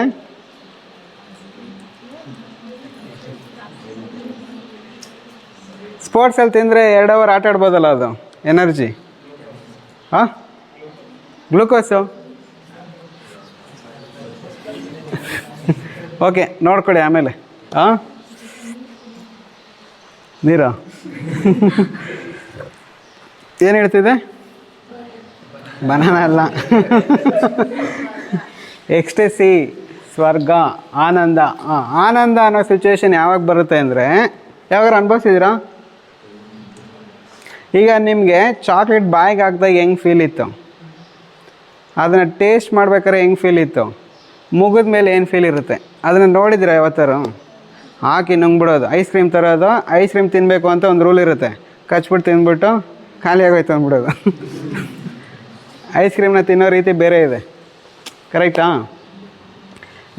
ಸ್ಪೋರ್ಟ್ಸಲ್ಲಿ ತಿಂದರೆ 2 ಅವರ್ ಆಟ ಆಡ್ಬೋದಲ್ಲ, ಅದು ಎನರ್ಜಿ. ಗ್ಲೂಕೋಸು. ಓಕೆ, ನೋಡ್ಕೊಳ್ಳಿ ಆಮೇಲೆ. ನೀರು ಏನು ಹೇಳ್ತಿದೆ? ಬನಾನಾ ಅಲ್ಲ. ಎಕ್ಸ್ಟೇಸಿ, ಸ್ವರ್ಗ, ಆನಂದ. ಆನಂದ ಅನ್ನೋ ಸಿಚುವೇಶನ್ ಯಾವಾಗ ಬರುತ್ತೆ ಅಂದರೆ, ಯಾವಾಗ ಅನುಭವಿಸಿದ್ದೀರಾ? ಈಗ ನಿಮಗೆ ಚಾಕ್ಲೇಟ್ ಬಾಯಿಗೆ ಹಾಕಿದಾಗ ಹೆಂಗೆ ಫೀಲ್ ಇತ್ತು, ಅದನ್ನು ಟೇಸ್ಟ್ ಮಾಡ್ಬೇಕಾದ್ರೆ ಹೆಂಗೆ ಫೀಲ್ ಇತ್ತು, ಮುಗಿದ ಮೇಲೆ ಏನು ಫೀಲ್ ಇರುತ್ತೆ, ಅದನ್ನು ನೋಡಿದ್ರೆ ಯಾವತ್ತಾರು ಹಾಕಿ ನುಂಗ್ಬಿಡೋದು. ಐಸ್ ಕ್ರೀಮ್ ತರೋದು, ಐಸ್ ಕ್ರೀಮ್ ತಿನ್ನಬೇಕು ಅಂತ ಒಂದು ರೂಲ್ ಇರುತ್ತೆ, ಕಚ್ಬಿಟ್ಟು ತಿಂದ್ಬಿಟ್ಟು ಖಾಲಿ ಆಗೋಯ್ತು ಅಂದ್ಬಿಡೋದು. ಐಸ್ ಕ್ರೀಮ್ನ ತಿನ್ನೋ ರೀತಿ ಬೇರೆ ಇದೆ, ಕರೆಕ್ಟಾ?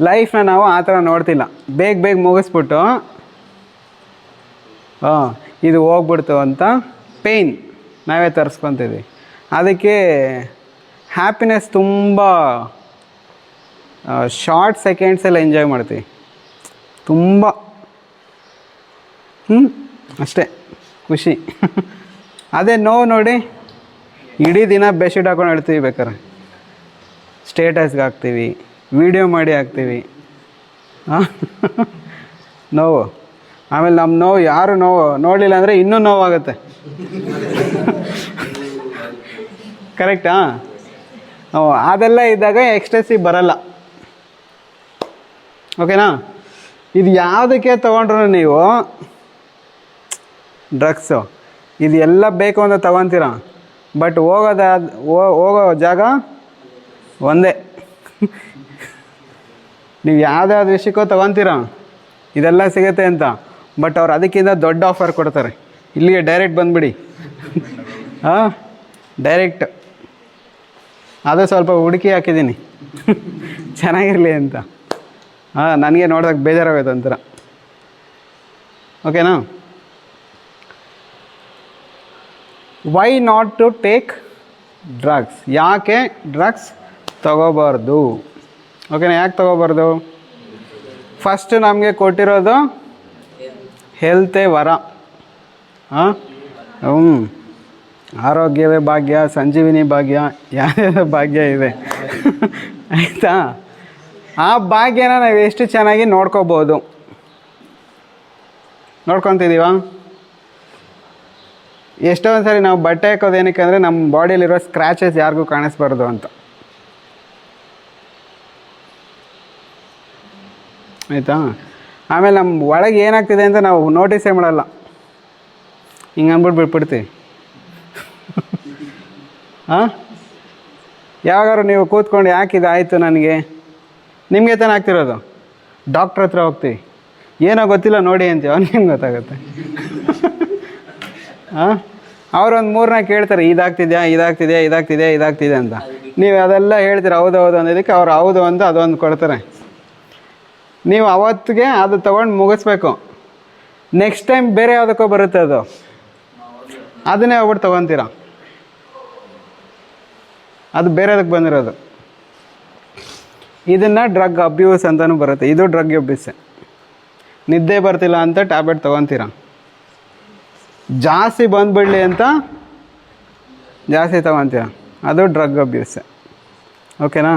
ಲೈಫ್ನ ನಾವು ಆ ಥರ ನೋಡ್ತಿಲ್ಲ. ಬೇಗ ಮುಗಿಸ್ಬಿಟ್ಟು ಇದು ಹೋಗ್ಬಿಡ್ತು ಅಂತ ಪೇಯ್ನ್ ನಾವೇ ತರಿಸ್ಕೊತೀವಿ. ಅದಕ್ಕೆ ಹ್ಯಾಪಿನೆಸ್ ತುಂಬ ಶಾರ್ಟ್ ಸೆಕೆಂಡ್ಸಲ್ಲಿ ಎಂಜಾಯ್ ಮಾಡ್ತೀವಿ ತುಂಬ. ಅಷ್ಟೇ ಖುಷಿ. ಅದೇ ನೋವು ನೋಡಿ, ಇಡೀ ದಿನ ಬೆಡ್ಶೀಟ್ ಹಾಕೊಂಡು ಹೇಳ್ತೀವಿ, ಬೇಕಾರೆ ಸ್ಟೇಟಸ್ಗೆ ಹಾಕ್ತೀವಿ, ವಿಡಿಯೋ ಮಾಡಿ ಹಾಕ್ತೀವಿ. ನೋವು. ಆಮೇಲೆ ನಮ್ಮ ನೋವು ಯಾರು ನೋವು ನೋಡಲಿಲ್ಲ ಅಂದರೆ ಇನ್ನೂ ನೋವಾಗುತ್ತೆ. ಕರೆಕ್ಟಾ? ಅದೆಲ್ಲ ಇದ್ದಾಗ ಎಕ್ಸ್ಟೆಸಿ ಬರಲ್ಲ. ಓಕೆನಾ? ಇದು ಯಾವುದಕ್ಕೆ ತೊಗೊಂಡ್ರು ನೀವು ಡ್ರಗ್ಸು, ಇದು ಎಲ್ಲ ಬೇಕು ಅಂತ ತೊಗೊತೀರ, ಬಟ್ ಹೋಗೋ ಜಾಗ ಒಂದೇ. ನೀವು ಯಾವುದಾದ್ರು ವಿಷಯಕ್ಕೂ ತೊಗೊತೀರ ಇದೆಲ್ಲ ಸಿಗುತ್ತೆ ಅಂತ, ಬಟ್ ಅವ್ರು ಅದಕ್ಕಿಂತ ದೊಡ್ಡ ಆಫರ್ ಕೊಡ್ತಾರೆ, ಇಲ್ಲಿಗೆ ಡೈರೆಕ್ಟ್ ಬಂದುಬಿಡಿ. ಡೈರೆಕ್ಟ್. ಅದು ಸ್ವಲ್ಪ ಹುಡುಕಿ ಹಾಕಿದ್ದೀನಿ ಚೆನ್ನಾಗಿರಲಿ ಅಂತ. ನನಗೆ ನೋಡಿದಾಗ ಬೇಜಾರಾಗೋಯ್ತು ಒಂಥರ. ಓಕೆನಾ? Why not to take drugs? ಯಾಕೆ ಡ್ರಗ್ಸ್ ತಗೋಬಾರ್ದು? ಓಕೆನಾ? ಯಾಕೆ ತಗೋಬಾರ್ದು? ಫಸ್ಟ್ ನಮಗೆ ಕೊಟ್ಟಿರೋದು ಹೆಲ್ತೇ ವರ. ಆರೋಗ್ಯವೇ ಭಾಗ್ಯ, ಸಂಜೀವಿನಿ ಭಾಗ್ಯ, ಯಾವ್ಯಾವ ಭಾಗ್ಯ ಇದೆ ಆಯಿತಾ? ಆ ಭಾಗ್ಯನ ನಾವು ಎಷ್ಟು ಚೆನ್ನಾಗಿ ನೋಡ್ಕೋಬೋದು. ನೋಡ್ಕೊತಿದ್ದೀವ? ಎಷ್ಟೊಂದು ಸರಿ ನಾವು ಬಟ್ಟೆ ಹಾಕೋದು ಏನಕ್ಕೆ ಅಂದರೆ ನಮ್ಮ ಬಾಡಿಯಲ್ಲಿರೋ ಸ್ಕ್ರ್ಯಾಚಸ್ ಯಾರಿಗೂ ಕಾಣಿಸ್ಬಾರ್ದು ಅಂತ. ಆಯಿತಾ? ಆಮೇಲೆ ನಮ್ಮ ಒಳಗೆ ಏನಾಗ್ತಿದೆ ಅಂತ ನಾವು ನೋಟಿಸೇ ಮಾಡಲ್ಲ, ಹಿಂಗೆ ಅಂದ್ಬಿಟ್ಟು ಬಿಟ್ಬಿಡ್ತೀವಿ. ಯಾವಾಗಾದ್ರು ನೀವು ಕೂತ್ಕೊಂಡು ಯಾಕಿದು ಆಯಿತು ನನಗೆ, ನಿಮಗೆ ತಾನೇ ಆಗ್ತಿರೋದು, ಡಾಕ್ಟ್ರ್ ಹತ್ರ ಹೋಗ್ತೀವಿ, ಏನೋ ಗೊತ್ತಿಲ್ಲ ನೋಡಿ ಅಂತೀವಿ, ಅವ್ನಿಗೆ ಗೊತ್ತಾಗುತ್ತೆ. ಅವ್ರೊಂದು 3 ಕೇಳ್ತಾರೆ, ಇದಾಗ್ತಿದೆ ಅಂತ. ನೀವು ಅದೆಲ್ಲ ಹೇಳ್ತೀರ ಹೌದು ಅನ್ನೋದಕ್ಕೆ ಅವ್ರು ಹೌದು ಅಂತ ಅದೊಂದು ಕೊಡ್ತಾರೆ. ನೀವು ಅವತ್ತಿಗೆ ಅದು ತೊಗೊಂಡು ಮುಗಿಸ್ಬೇಕು. ನೆಕ್ಸ್ಟ್ ಟೈಮ್ ಬೇರೆ ಯಾವುದಕ್ಕೋ ಬರುತ್ತೆ, ಅದನ್ನೇ ಹೋಗ್ಬಿಟ್ಟು ತೊಗೊತೀರ, ಅದು ಬೇರೆದಕ್ಕೆ ಬಂದಿರೋದು. ಇದನ್ನು ಡ್ರಗ್ ಅಬ್ಯೂಸ್ ಅಂತಲೂ ಬರುತ್ತೆ. ಇದು ಡ್ರಗ್ ಅಬ್ಯೂಸೆ. ನಿದ್ದೆ ಬರ್ತಿಲ್ಲ ಅಂತ ಟ್ಯಾಬ್ಲೆಟ್ ತೊಗೊತೀರ, ಜಾಸ್ತಿ ಬಂದುಬಿಡಲಿ ಅಂತ ಜಾಸ್ತಿ ತೊಗೊತೀರ, ಅದು ಡ್ರಗ್ ಅಬ್ಯೂಸೆ. ಓಕೆನಾ?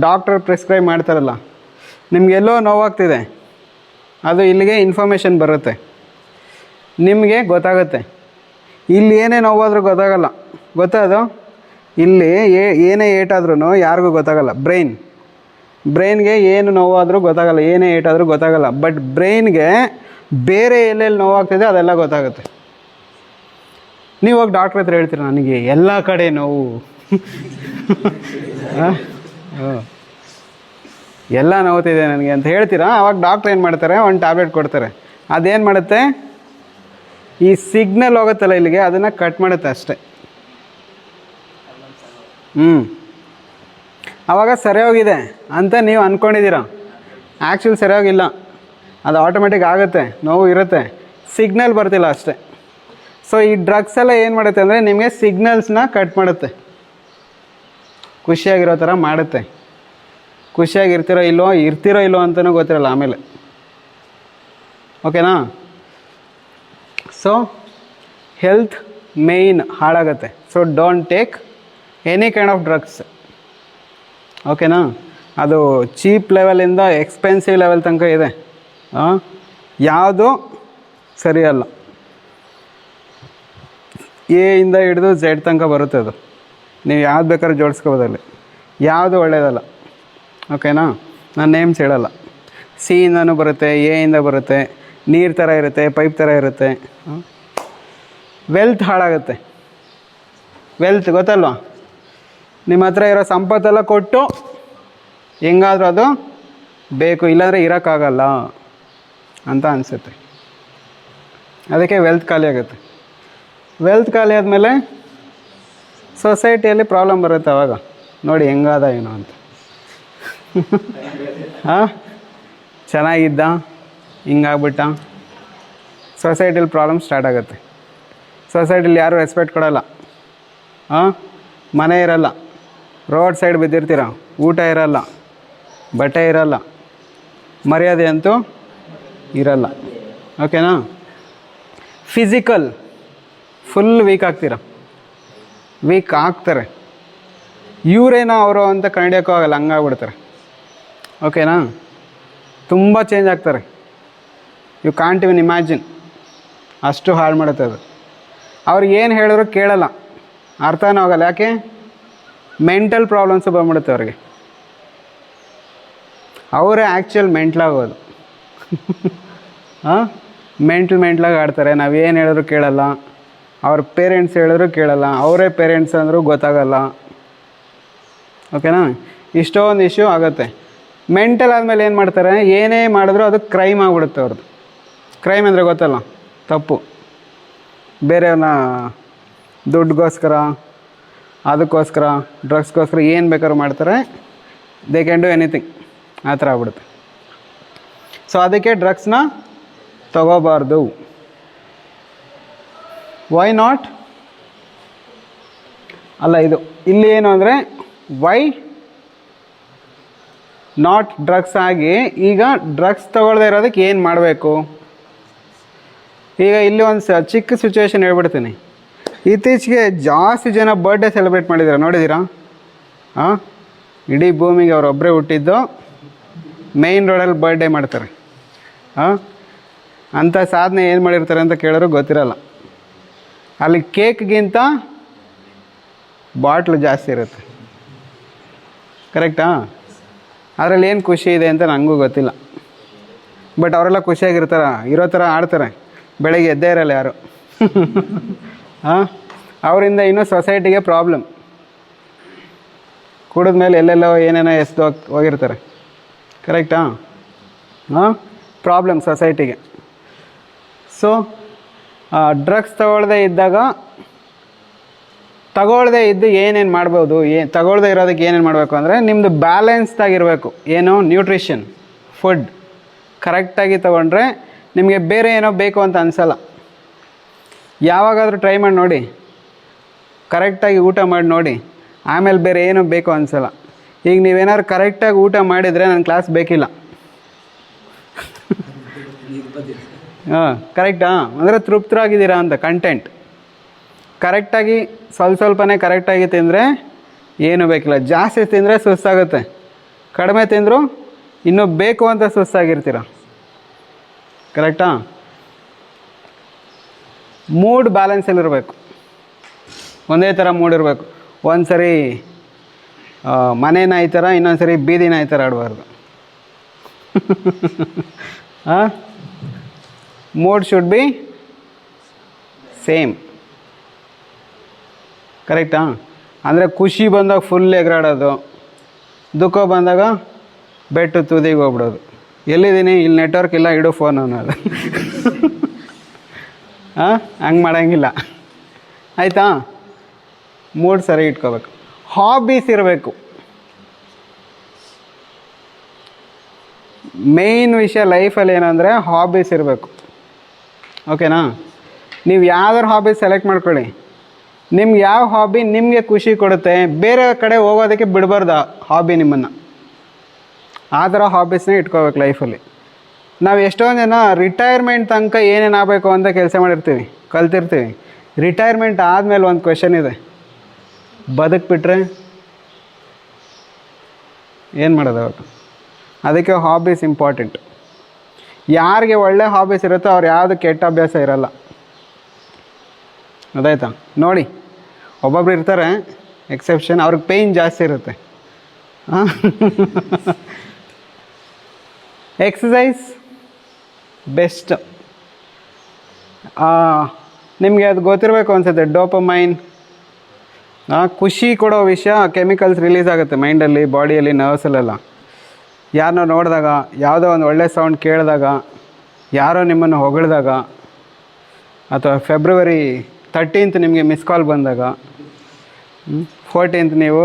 ಡಾಕ್ಟರ್ ಪ್ರಿಸ್ಕ್ರೈಬ್ ಮಾಡ್ತಾರಲ್ಲ, ನಿಮಗೆಲ್ಲೋ ನೋವಾಗ್ತಿದೆ, ಅದು ಇಲ್ಲಿಗೆ ಇನ್ಫಾರ್ಮೇಷನ್ ಬರುತ್ತೆ, ನಿಮಗೆ ಗೊತ್ತಾಗುತ್ತೆ. ಇಲ್ಲಿ ಏನೇ ನೋವಾದರೂ ಗೊತ್ತಾಗಲ್ಲ, ಗೊತ್ತದು? ಇಲ್ಲಿ ಏನೇ ಏಟಾದ್ರೂ ಯಾರಿಗೂ ಗೊತ್ತಾಗಲ್ಲ. ಬ್ರೈನ್ಗೆ ಏನು ನೋವಾದರೂ ಗೊತ್ತಾಗಲ್ಲ, ಏನೇ ಏಟಾದರೂ ಗೊತ್ತಾಗಲ್ಲ. ಬಟ್ ಬ್ರೈನ್ಗೆ ಬೇರೆ ಎಲ್ಲೆಲ್ಲಿ ನೋವಾಗ್ತಿದೆ ಅದೆಲ್ಲ ಗೊತ್ತಾಗುತ್ತೆ. ನೀವು ಹೋಗಿ ಡಾಕ್ಟ್ರ್ ಹತ್ರ ಹೇಳ್ತೀರ, ನನಗೆ ಎಲ್ಲ ಕಡೆ ನೋವು, ಎಲ್ಲ ನೋವ್ತಿದೆ ನನಗೆ ಅಂತ ಹೇಳ್ತೀರಾ. ಆವಾಗ ಡಾಕ್ಟ್ರ್ ಏನು ಮಾಡ್ತಾರೆ, ಒಂದು ಟ್ಯಾಬ್ಲೆಟ್ ಕೊಡ್ತಾರೆ. ಅದೇನು ಮಾಡುತ್ತೆ, ಈ ಸಿಗ್ನಲ್ ಹೋಗುತ್ತಲ್ಲ ಇಲ್ಲಿಗೆ, ಅದನ್ನು ಕಟ್ ಮಾಡುತ್ತೆ ಅಷ್ಟೆ. ಆವಾಗ ಸರಿಯೋಗಿದೆ ಅಂತ ನೀವು ಅಂದ್ಕೊಂಡಿದ್ದೀರ, ಆ್ಯಕ್ಚುಲಿ ಸರಿಯಾಗಿಲ್ಲ. ಅದು ಆಟೋಮೆಟಿಕ್ ಆಗುತ್ತೆ, ನೋವು ಇರುತ್ತೆ, ಸಿಗ್ನಲ್ ಬರ್ತಿಲ್ಲ ಅಷ್ಟೆ. ಸೊ ಈ ಡ್ರಗ್ಸ್ ಎಲ್ಲ ಏನು ಮಾಡುತ್ತೆ ಅಂದರೆ ನಿಮಗೆ ಸಿಗ್ನಲ್ಸ್ನ ಕಟ್ ಮಾಡುತ್ತೆ, ಖುಷಿಯಾಗಿರೋ ಥರ ಮಾಡುತ್ತೆ. ಖುಷಿಯಾಗಿರ್ತಿರೋ ಇಲ್ಲೋ ಅಂತಲೂ ಗೊತ್ತಿರಲ್ಲ ಆಮೇಲೆ. ಓಕೆನಾ? ಸೊ ಹೆಲ್ತ್ ಮೇಯ್ನ್ ಹಾಳಾಗುತ್ತೆ. So don't take any kind of drugs. ಓಕೆನಾ? ಅದು ಚೀಪ್ ಲೆವೆಲಿಂದ ಎಕ್ಸ್ಪೆನ್ಸಿವ್ ಲೆವೆಲ್ ತನಕ ಇದೆ. ಯಾವುದು ಸರಿಯಲ್ಲ. ಎಯಿಂದ ಹಿಡಿದು ಝೆಡ್ ತನಕ ಬರುತ್ತೆ ಅದು. ನೀವು ಯಾವ್ದು ಬೇಕಾದ್ರೂ ಜೋಡಿಸ್ಕೋಬೋದಲ್ಲಿ, ಯಾವುದು ಒಳ್ಳೆಯದಲ್ಲ. ಓಕೆನಾ? ನಾನು ನೇಮ್ಸ್ ಹೇಳಲ್ಲ. ಸಿ ಇಂದನೂ ಬರುತ್ತೆ, ಎಯಿಂದ ಬರುತ್ತೆ, ನೀರು ಥರ ಇರುತ್ತೆ, ಪೈಪ್ ಥರ ಇರುತ್ತೆ. ವೆಲ್ತ್ ಹಾಳಾಗುತ್ತೆ. ವೆಲ್ತ್ ಗೊತ್ತಲ್ವ? ನಿಮ್ಮ ಹತ್ರ ಇರೋ ಸಂಪತ್ತೆಲ್ಲ ಕೊಟ್ಟು ಹೆಂಗಾದರೂ ಅದು ಬೇಕು, ಇಲ್ಲಾಂದರೆ ಇರೋಕ್ಕಾಗಲ್ಲ ಅಂತ ಅನಿಸುತ್ತೆ. ಅದಕ್ಕೆ ವೆಲ್ತ್ ಖಾಲಿ ಆಗುತ್ತೆ. ವೆಲ್ತ್ ಖಾಲಿ ಆದಮೇಲೆ ಸೊಸೈಟಿಯಲ್ಲಿ ಪ್ರಾಬ್ಲಮ್ ಬರುತ್ತೆ. ಅವಾಗ ನೋಡಿ ಹೆಂಗಾದ ಏನೋ ಅಂತ. ಹಾಂ, ಚೆನ್ನಾಗಿದ್ದ, ಹಿಂಗಾಗ್ಬಿಟ್ಟ, ಸೊಸೈಟಿಲಿ ಪ್ರಾಬ್ಲಮ್ ಸ್ಟಾರ್ಟ್ ಆಗುತ್ತೆ. ಸೊಸೈಟಿಲಿ ಯಾರೂ ರೆಸ್ಪೆಕ್ಟ್ ಕೊಡೋಲ್ಲ. ಹಾಂ, ಮನೆ ಇರಲ್ಲ, ರೋಡ್ ಸೈಡ್ ಬಿದ್ದಿರ್ತೀರ, ಊಟ ಇರಲ್ಲ, ಬಟ್ಟೆ ಇರಲ್ಲ, ಮರ್ಯಾದೆ ಅಂತೂ ಇರಲ್ಲ. ಓಕೆನಾ? ಫಿಸಿಕಲ್ ಫುಲ್ ವೀಕ್ ಆಗ್ತೀರ, ವೀಕ್ ಆಗ್ತಾರೆ. ಇವರೇನೋ ಅವರು ಅಂತ ಕಂಡಿಯೋಕ್ಕೂ ಆಗಲ್ಲ, ಹಂಗಾಗ್ಬಿಡ್ತಾರೆ. ಓಕೆನಾ? ತುಂಬ ಚೇಂಜ್ ಆಗ್ತಾರೆ. ಯು ಕಾಂಟ್ ಇವನ್ ಇಮ್ಯಾಜಿನ್, ಅಷ್ಟು ಹಾಳು ಮಾಡುತ್ತೆ ಅದು. ಅವ್ರಿಗೆ ಏನು ಹೇಳಿದ್ರು ಕೇಳಲ್ಲ, ಅರ್ಥನೂ ಆಗಲ್ಲ. ಯಾಕೆ? ಮೆಂಟಲ್ ಪ್ರಾಬ್ಲಮ್ಸು ಬಂದ್ಬಿಡುತ್ತೆ ಅವ್ರಿಗೆ. ಅವರೇ ಆ್ಯಕ್ಚುಯಲ್ ಮೆಂಟ್ಲಾಗೋದು. ಹಾಂ, ಮೆಂಟ್ಲಾಗಿ ಆಡ್ತಾರೆ. ನಾವೇನು ಹೇಳಿದ್ರು ಕೇಳಲ್ಲ, ಅವ್ರ ಪೇರೆಂಟ್ಸ್ ಹೇಳಿದ್ರು ಕೇಳಲ್ಲ, ಅವರೇ ಪೇರೆಂಟ್ಸ್ ಅಂದರೂ ಗೊತ್ತಾಗಲ್ಲ. ಓಕೆನಾ? ಇಷ್ಟೊಂದು ಇಶ್ಯೂ ಆಗುತ್ತೆ. ಮೆಂಟಲ್ ಆದಮೇಲೆ ಏನು ಮಾಡ್ತಾರೆ, ಏನೇ ಮಾಡಿದ್ರು ಅದು ಕ್ರೈಮ್ ಆಗಿಬಿಡುತ್ತೆ ಅವ್ರದ್ದು. ಕ್ರೈಮ್ ಅಂದರೆ ಗೊತ್ತಲ್ಲ, ತಪ್ಪು. ಬೇರೆಯವ್ರನ್ನ ದುಡ್ಡುಗೋಸ್ಕರ, ಅದಕ್ಕೋಸ್ಕರ, ಡ್ರಗ್ಸ್ಗೋಸ್ಕರ ಏನು ಬೇಕಾದ್ರೂ ಮಾಡ್ತಾರೆ. ದೇ ಕ್ಯಾನ್ ಡೂ ಎನಿಥಿಂಗ್, ಆ ಥರ ಆಗ್ಬಿಡುತ್ತೆ. ಸೊ ಅದಕ್ಕೆ ಡ್ರಗ್ಸ್ನ ತಗೋಬಾರ್ದು. Why not? ಅಲ್ಲ, ಇದು ಇಲ್ಲಿ ಏನು ಅಂದರೆ ವೈ ನಾಟ್ ಡ್ರಗ್ಸ್ ಆಗಿ ಈಗ ಡ್ರಗ್ಸ್ ತಗೊಳ್ಳದೇ ಇರೋದಕ್ಕೆ ಏನು ಮಾಡಬೇಕು? ಈಗ ಇಲ್ಲಿ ಒಂದು ಚಿಕ್ಕ ಸಿಚುವೇಶನ್ ಹೇಳ್ಬಿಡ್ತೀನಿ. ಇತ್ತೀಚೆಗೆ ಜಾಸ್ತಿ ಜನ ಬರ್ಡೇ ಸೆಲೆಬ್ರೇಟ್ ಮಾಡಿದ್ದೀರಾ, ನೋಡಿದ್ದೀರಾ? ಹಾಂ, ಇಡೀ ಭೂಮಿಗೆ ಅವರೊಬ್ಬರೇ ಹುಟ್ಟಿದ್ದು, ಮೇಯ್ನ್ ರೋಡಲ್ಲಿ ಬರ್ಡೇ ಮಾಡ್ತಾರೆ. ಹಾಂ, ಅಂಥ ಸಾಧನೆ ಏನು ಮಾಡಿರ್ತಾರೆ ಅಂತ ಕೇಳೋರು ಗೊತ್ತಿರಲ್ಲ. ಅಲ್ಲಿ ಕೇಕ್ಗಿಂತ ಬಾಟ್ಲು ಜಾಸ್ತಿ ಇರುತ್ತೆ. ಕರೆಕ್ಟಾ? ಅದರಲ್ಲಿ ಏನು ಖುಷಿ ಇದೆ ಅಂತ ನನಗೂ ಗೊತ್ತಿಲ್ಲ. ಬಟ್ ಅವರೆಲ್ಲ ಖುಷಿಯಾಗಿರ್ತಾರೆ, ಇರೋ ಥರ ಆಡ್ತಾರೆ. ಬೆಳಗ್ಗೆ ಎದ್ದೇ ಇರಲ್ಲ ಯಾರು. ಹಾಂ, ಅವರಿಂದ ಇನ್ನೂ ಸೊಸೈಟಿಗೆ ಪ್ರಾಬ್ಲಮ್. ಕುಡಿದ್ಮೇಲೆ ಎಲ್ಲೆಲ್ಲೋ ಏನೇನೋ ಎಸ್ದು ಹೋಗಿರ್ತಾರೆ. ಕರೆಕ್ಟಾ? ಹಾಂ, ಪ್ರಾಬ್ಲಮ್ ಸೊಸೈಟಿಗೆ. ಸೊ ಡ್ರಗ್ಸ್ ತಗೊಳ್ಳದೇ ಇದ್ದು ಏನೇನು ಮಾಡ್ಬೋದು, ತಗೊಳ್ಳದೇ ಇರೋದಕ್ಕೆ ಏನೇನು ಮಾಡಬೇಕು ಅಂದರೆ, ನಿಮ್ಮದು ಬ್ಯಾಲೆನ್ಸ್ದಾಗಿರಬೇಕು. ಏನು? ನ್ಯೂಟ್ರಿಷನ್, ಫುಡ್ ಕರೆಕ್ಟಾಗಿ ತೊಗೊಂಡ್ರೆ ನಿಮಗೆ ಬೇರೆ ಏನೋ ಬೇಕು ಅಂತ ಅನಿಸಲ್ಲ. ಯಾವಾಗಾದರೂ ಟ್ರೈ ಮಾಡಿ ನೋಡಿ, ಕರೆಕ್ಟಾಗಿ ಊಟ ಮಾಡಿ ನೋಡಿ, ಆಮೇಲೆ ಬೇರೆ ಏನೋ ಬೇಕು ಅನಿಸಲ್ಲ. ಈಗ ನೀವೇನಾದ್ರು ಕರೆಕ್ಟಾಗಿ ಊಟ ಮಾಡಿದರೆ ನನ್ನ ಕ್ಲಾಸ್ ಬೇಕಿಲ್ಲ. ಹಾಂ, ಕರೆಕ್ಟಾ? ಅಂದರೆ ತೃಪ್ತರಾಗಿದ್ದೀರಾ ಅಂತ. ಕಂಟೆಂಟ್ ಕರೆಕ್ಟಾಗಿ ಸ್ವಲ್ಪನೇ ಕರೆಕ್ಟಾಗಿ ತಿಂದರೆ ಏನೂ ಬೇಕಿಲ್ಲ. ಜಾಸ್ತಿ ತಿಂದರೆ ಸುಸ್ತಾಗುತ್ತೆ, ಕಡಿಮೆ ತಿಂದರೂ ಇನ್ನೂ ಬೇಕು ಅಂತ ಸುಸ್ತಾಗಿರ್ತೀರ. ಕರೆಕ್ಟಾ? ಮೂಡ್ ಬ್ಯಾಲೆನ್ಸಲ್ಲಿರಬೇಕು, ಒಂದೇ ಥರ ಮೂಡ್ ಇರಬೇಕು. ಒಂದು ಸರಿ ಮನೇನ ಈ ಥರ, ಇನ್ನೊಂದು ಸರಿ ಬೀದಿನ ಈ ಥರ ಆಡಬಾರ್ದು. ಹಾಂ, ಮೂಡ್ ಶುಡ್ ಬಿ ಸೇಮ್. ಕರೆಕ್ಟಾ? ಅಂದರೆ ಖುಷಿ ಬಂದಾಗ ಫುಲ್ ಎಗರಾಡೋದು, ದುಃಖ ಬಂದಾಗ ಬೆಟ್ಟು ತುದಿಗೆ ಹೋಗ್ಬಿಡೋದು. ಎಲ್ಲಿದ್ದೀನಿ, ಇಲ್ಲಿ ನೆಟ್ವರ್ಕ್ ಇಲ್ಲ, ಇಡು ಫೋನ್ ಅನ್ನೋದು. ಹಾಂ, ಹಂಗೆ ಮಾಡೋಂಗಿಲ್ಲ. ಆಯಿತಾ? ಮೂಡ್ ಸರಿ ಇಟ್ಕೋಬೇಕು. ಹಾಬೀಸ್ ಇರಬೇಕು. ಮೇಯ್ನ್ ವಿಷಯ ಲೈಫಲ್ಲಿ ಏನಂದರೆ ಹಾಬೀಸ್ ಇರಬೇಕು. ಓಕೆನಾ? ನೀವು ಯಾವ್ದಾರು ಹಾಬೀಸ್ ಸೆಲೆಕ್ಟ್ ಮಾಡ್ಕೊಳ್ಳಿ. ನಿಮ್ಗೆ ಯಾವ ಹಾಬಿ ನಿಮಗೆ ಖುಷಿ ಕೊಡುತ್ತೆ, ಬೇರೆ ಕಡೆ ಹೋಗೋದಕ್ಕೆ ಬಿಡಬಾರ್ದು ಹಾಬಿ ನಿಮ್ಮನ್ನು. ಆ ಥರ ಹಾಬೀಸ್ನೇ ಇಟ್ಕೋಬೇಕು ಲೈಫಲ್ಲಿ. ನಾವು ಎಷ್ಟೊಂದು ಜನ ರಿಟೈರ್ಮೆಂಟ್ ತನಕ ಏನೇನು ಆಗಬೇಕು ಅಂತ ಕೆಲಸ ಮಾಡಿರ್ತೀವಿ, ಕಲ್ತಿರ್ತೀವಿ. ರಿಟೈರ್ಮೆಂಟ್ ಆದಮೇಲೆ ಒಂದು ಕ್ವೆಶನ್ ಇದೆ, ಬದುಕ್ಬಿಟ್ರೆ ಏನು ಮಾಡೋದು ಅವಾಗ? ಅದಕ್ಕೆ ಹಾಬೀಸ್ ಇಂಪಾರ್ಟೆಂಟ್. ಯಾರಿಗೆ ಒಳ್ಳೆ ಹಾಬೀಸ್ ಇರುತ್ತೋ ಅವ್ರು ಯಾವುದು ಕೆಟ್ಟ ಅಭ್ಯಾಸ ಇರಲ್ಲ. ಅದಾಯ್ತಾ? ನೋಡಿ, ಒಬ್ಬೊಬ್ರು ಇರ್ತಾರೆ ಎಕ್ಸೆಪ್ಷನ್, ಅವ್ರಿಗೆ ಪೇಯ್ನ್ ಜಾಸ್ತಿ ಇರುತ್ತೆ. Exercise best. ನಿಮಗೆ ಅದು ಗೊತ್ತಿರಬೇಕು ಅನಿಸುತ್ತೆ, ಡೋಪಮೈನ್ ಖುಷಿ ಕೊಡೋ ವಿಷಯ, ಕೆಮಿಕಲ್ಸ್ ರಿಲೀಸ್ ಆಗುತ್ತೆ ಮೈಂಡಲ್ಲಿ, ಬಾಡಿಯಲ್ಲಿ, ನರ್ವ್ಸಲ್ಲೆಲ್ಲ. ಯಾರನ್ನೋ ನೋಡಿದಾಗ, ಯಾವುದೋ ಒಂದು ಒಳ್ಳೆ ಸೌಂಡ್ ಕೇಳಿದಾಗ, ಯಾರೋ ನಿಮ್ಮನ್ನು ಹೊಗಳಿದಾಗ, ಅಥವಾ ಫೆಬ್ರವರಿ 13th ನಿಮಗೆ ಮಿಸ್ ಕಾಲ್ ಬಂದಾಗ, 14th ನೀವು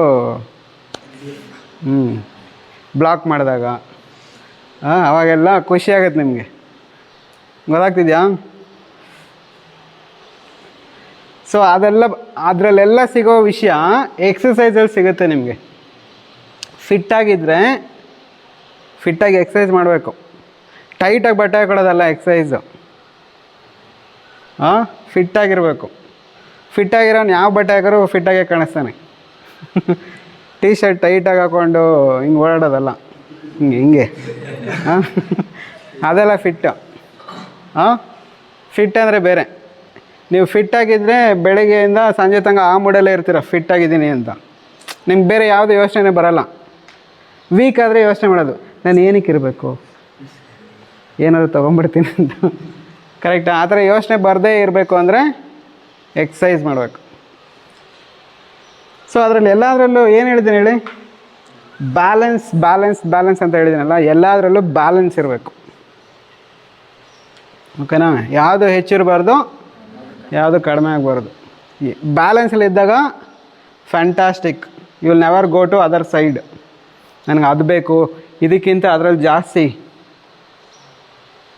ಬ್ಲಾಕ್ ಮಾಡಿದಾಗ, ಅವಾಗೆಲ್ಲ ಖುಷಿಯಾಗತ್ತೆ ನಿಮಗೆ. ಗೊತ್ತಾಗ್ತಿದೆಯಾ? ಸೊ ಅದರಲ್ಲೆಲ್ಲ ಸಿಗೋ ವಿಷಯ ಎಕ್ಸಸೈಸಲ್ಲಿ ಸಿಗುತ್ತೆ ನಿಮಗೆ. ಫಿಟ್ಟಾಗಿ ಎಕ್ಸಸೈಸ್ ಮಾಡಬೇಕು. ಟೈಟಾಗಿ ಬಟ್ಟೆ ಹಾಕೊಳ್ಳೋದಲ್ಲ ಎಕ್ಸಸೈಸು. ಫಿಟ್ಟಾಗಿರಬೇಕು. ಫಿಟ್ಟಾಗಿರೋನು ಯಾವ ಬಟ್ಟೆ ಹಾಕೋರು ಫಿಟ್ಟಾಗೆ ಕಾಣಿಸ್ತಾನೆ. ಟೀ ಶರ್ಟ್ ಟೈಟಾಗಿ ಹಾಕ್ಕೊಂಡು ಹಿಂಗೆ ಓಡಾಡೋದಲ್ಲ, ಹಿಂಗೆ ಅದೆಲ್ಲ ಫಿಟ್ಟು. ಫಿಟ್ ಅಂದರೆ ಬೇರೆ. ನೀವು ಫಿಟ್ಟಾಗಿದ್ದರೆ ಬೆಳಗ್ಗೆಯಿಂದ ಸಂಜೆ ತನಕ ಆ ಮೂಡಲ್ಲೇ ಇರ್ತೀರ, ಫಿಟ್ಟಾಗಿದ್ದೀನಿ ಅಂತ. ನಿಮ್ಗೆ ಬೇರೆ ಯಾವುದೇ ಯೋಚನೆ ಬರೋಲ್ಲ. ವೀಕ್ ಆದರೆ ಯೋಚನೆ ಮಾಡೋದು, ನಾನು ಏನಕ್ಕೆ ಇರಬೇಕು, ಏನಾದರೂ ತೊಗೊಂಬಿಡ್ತೀನಿ ಅಂತ. ಕರೆಕ್ಟಾ? ಆ ಥರ ಯೋಚನೆ ಬರದೇ ಇರಬೇಕು ಅಂದರೆ ಎಕ್ಸಸೈಸ್ ಮಾಡಬೇಕು. ಸೊ ಅದರಲ್ಲಿ ಎಲ್ಲದರಲ್ಲೂ ಏನು ಹೇಳಿದ್ದೀನಿ ಹೇಳಿ? ಬ್ಯಾಲೆನ್ಸ್ ಅಂತ ಹೇಳಿದ್ದೀನಲ್ಲ, ಎಲ್ಲದರಲ್ಲೂ ಬ್ಯಾಲೆನ್ಸ್ ಇರಬೇಕು. ಓಕೆನಾ? ಯಾವುದು ಹೆಚ್ಚಿರಬಾರ್ದು, ಯಾವುದು ಕಡಿಮೆ ಆಗಬಾರ್ದು. ಬ್ಯಾಲೆನ್ಸಲ್ಲಿದ್ದಾಗ fantastic. You will never go to other side. ನನಗೆ ಅದು ಬೇಕು, ಇದಕ್ಕಿಂತ ಅದರಲ್ಲಿ ಜಾಸ್ತಿ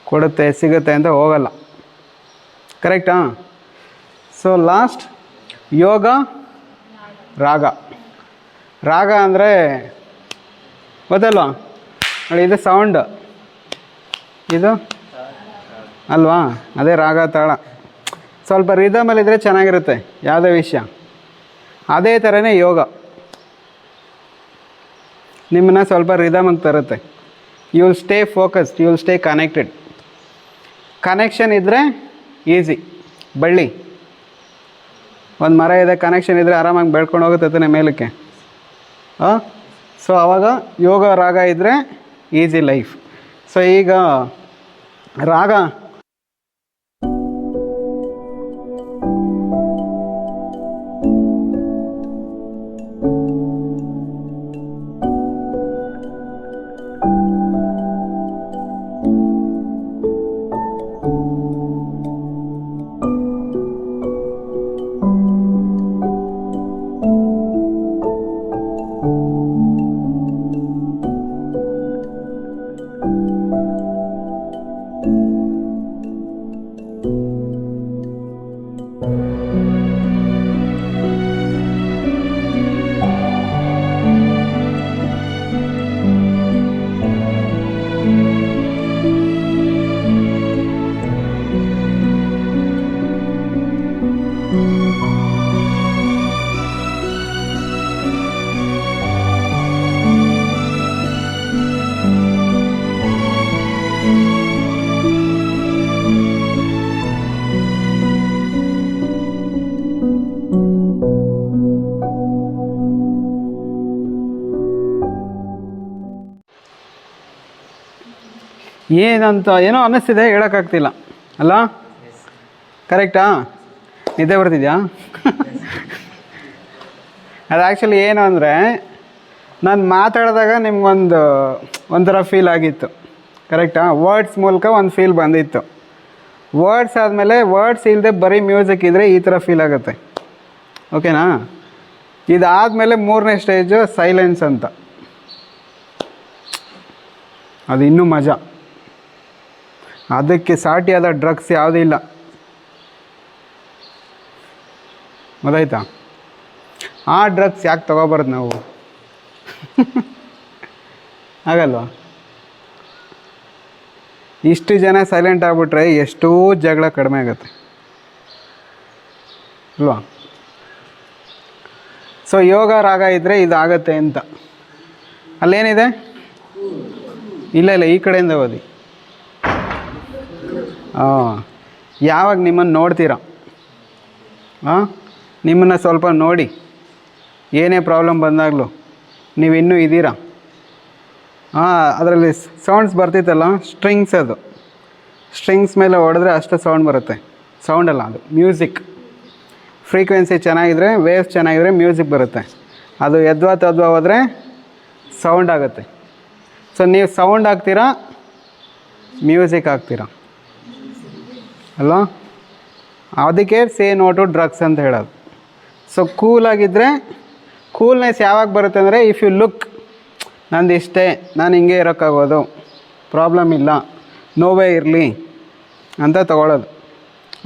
ಕೊಡುತ್ತೆ ಸಿಗುತ್ತೆ ಅಂತ ಹೋಗಲ್ಲ. ಕರೆಕ್ಟಾ? ಸೊ ಲಾಸ್ಟ್ ಯೋಗ ರಾಗ ಅಂದರೆ ಗೊತ್ತಲ್ವಾ ನೋಡಿ, ಇದು ಸೌಂಡ್, ಇದು ಅಲ್ವಾ? ಅದೇ ರಾಗ ತಾಳ. ಸ್ವಲ್ಪ ರಿದಮಲ್ಲಿದ್ದರೆ ಚೆನ್ನಾಗಿರುತ್ತೆ ಯಾವುದೇ ವಿಷಯ. ಅದೇ ಥರನೇ ಯೋಗ ನಿಮ್ಮನ್ನ ಸ್ವಲ್ಪ ರಿದಮಿಗೆ ತರುತ್ತೆ. You will stay focused, you will stay connected. Connection ಇದ್ದರೆ ಈಸಿ. ಬಳ್ಳಿ ಒಂದು ಮರ ಇದೆ, ಕನೆಕ್ಷನ್ ಇದ್ದರೆ ಆರಾಮಾಗಿ ಬೆಳ್ಕೊಂಡು ಹೋಗುತ್ತೆ ಮೇಲಕ್ಕೆ. ಸೊ ಆವಾಗ ಯೋಗ ರಾಗ ಇದ್ದರೆ ಈಸಿ ಲೈಫ್. ಸೊ ಈಗ ರಾಗ ಏನಂತ ಏನೋ ಅನ್ನಿಸ್ತಿದೆ, ಹೇಳೋಕ್ಕಾಗ್ತಿಲ್ಲ ಅಲ್ಲ? ಕರೆಕ್ಟಾ? ನಿದ್ದೆ ಬರ್ತಿದ್ಯಾ? ಅದು ಆ್ಯಕ್ಚುಲಿ ಏನು ಅಂದರೆ, ನಾನು ಮಾತಾಡಿದಾಗ ಒಂಥರ ಫೀಲ್ ಆಗಿತ್ತು. ಕರೆಕ್ಟಾ? ವರ್ಡ್ಸ್ ಮೂಲಕ ಒಂದು ಫೀಲ್ ಬಂದಿತ್ತು. ವರ್ಡ್ಸ್ ಆದಮೇಲೆ ವರ್ಡ್ಸ್ ಇಲ್ಲದೆ ಬರೀ ಮ್ಯೂಸಿಕ್ ಇದ್ದರೆ ಈ ಥರ ಫೀಲ್ ಆಗುತ್ತೆ. ಓಕೆನಾ? ಇದಾದಮೇಲೆ 3ನೇ ಸ್ಟೇಜು ಸೈಲೆನ್ಸ್ ಅಂತ. ಅದು ಇನ್ನೂ ಮಜಾ. ಅದಕ್ಕೆ ಸಾಟಿಯಾದ ಡ್ರಗ್ಸ್ ಯಾವುದೂ ಇಲ್ಲ. ಗೊತ್ತಾಯ್ತಾ? ಆ ಡ್ರಗ್ಸ್ ಯಾಕೆ ತೊಗೋಬಾರ್ದು ನಾವು? ಆಗಲ್ವಾ? ಇಷ್ಟು ಜನ ಸೈಲೆಂಟ್ ಆಗಿಬಿಟ್ರೆ ಎಷ್ಟೋ ಜಗಳ ಕಡಿಮೆ ಆಗುತ್ತೆ ಅಲ್ವಾ? ಸೊ ಯೋಗ ರಾಗ ಇದ್ದರೆ ಇದಾಗತ್ತೆ ಅಂತ. ಅಲ್ಲೇನಿದೆ? ಇಲ್ಲ ಈ ಕಡೆಯಿಂದ ಓದಿ. ಯಾವಾಗ ನಿಮ್ಮನ್ನು ನೋಡ್ತೀರ, ನಿಮ್ಮನ್ನು ಸ್ವಲ್ಪ ನೋಡಿ, ಏನೇ ಪ್ರಾಬ್ಲಮ್ ಬಂದಾಗಲೂ ನೀವಿನ್ನೂ ಇದ್ದೀರಾ. ಅದರಲ್ಲಿ ಸೌಂಡ್ಸ್ ಬರ್ತಿತ್ತಲ್ಲ, ಸ್ಟ್ರಿಂಗ್ಸ್. ಅದು ಸ್ಟ್ರಿಂಗ್ಸ್ ಮೇಲೆ ಹೊಡೆದ್ರೆ ಅಷ್ಟು ಸೌಂಡ್ ಬರುತ್ತೆ. ಸೌಂಡಲ್ಲ, ಅದು ಮ್ಯೂಸಿಕ್. ಫ್ರೀಕ್ವೆನ್ಸಿ ಚೆನ್ನಾಗಿದ್ರೆ, ವೇವ್ಸ್ ಚೆನ್ನಾಗಿದ್ರೆ ಮ್ಯೂಸಿಕ್ ಬರುತ್ತೆ. ಅದು ಎದ್ವಾ ತದ್ವಾ ಹೋದರೆ ಸೌಂಡ್ ಆಗುತ್ತೆ. ಸೊ ನೀವು ಸೌಂಡ್ ಹಾಕ್ತೀರಾ, ಮ್ಯೂಸಿಕ್ ಹಾಕ್ತೀರಾ ಅಲ್ವಾ? ಅದಕ್ಕೆ ಸೇ ನೋ ಟು ಡ್ರಗ್ಸ್ ಅಂತ ಹೇಳೋದು. ಸೊ ಕೂಲಾಗಿದ್ದರೆ, ಕೂಲ್ನೆಸ್ ಯಾವಾಗ ಬರುತ್ತೆ ಅಂದರೆ ಇಫ್ ಯು ಲುಕ್, ನಂದು ಇಷ್ಟೇ, ನಾನು ಹಿಂಗೆ ಇರೋಕ್ಕಾಗೋದು, ಪ್ರಾಬ್ಲಮ್ ಇಲ್ಲ, ನೋವೇ ಇರಲಿ ಅಂತ ತೊಗೊಳ್ಳೋದು.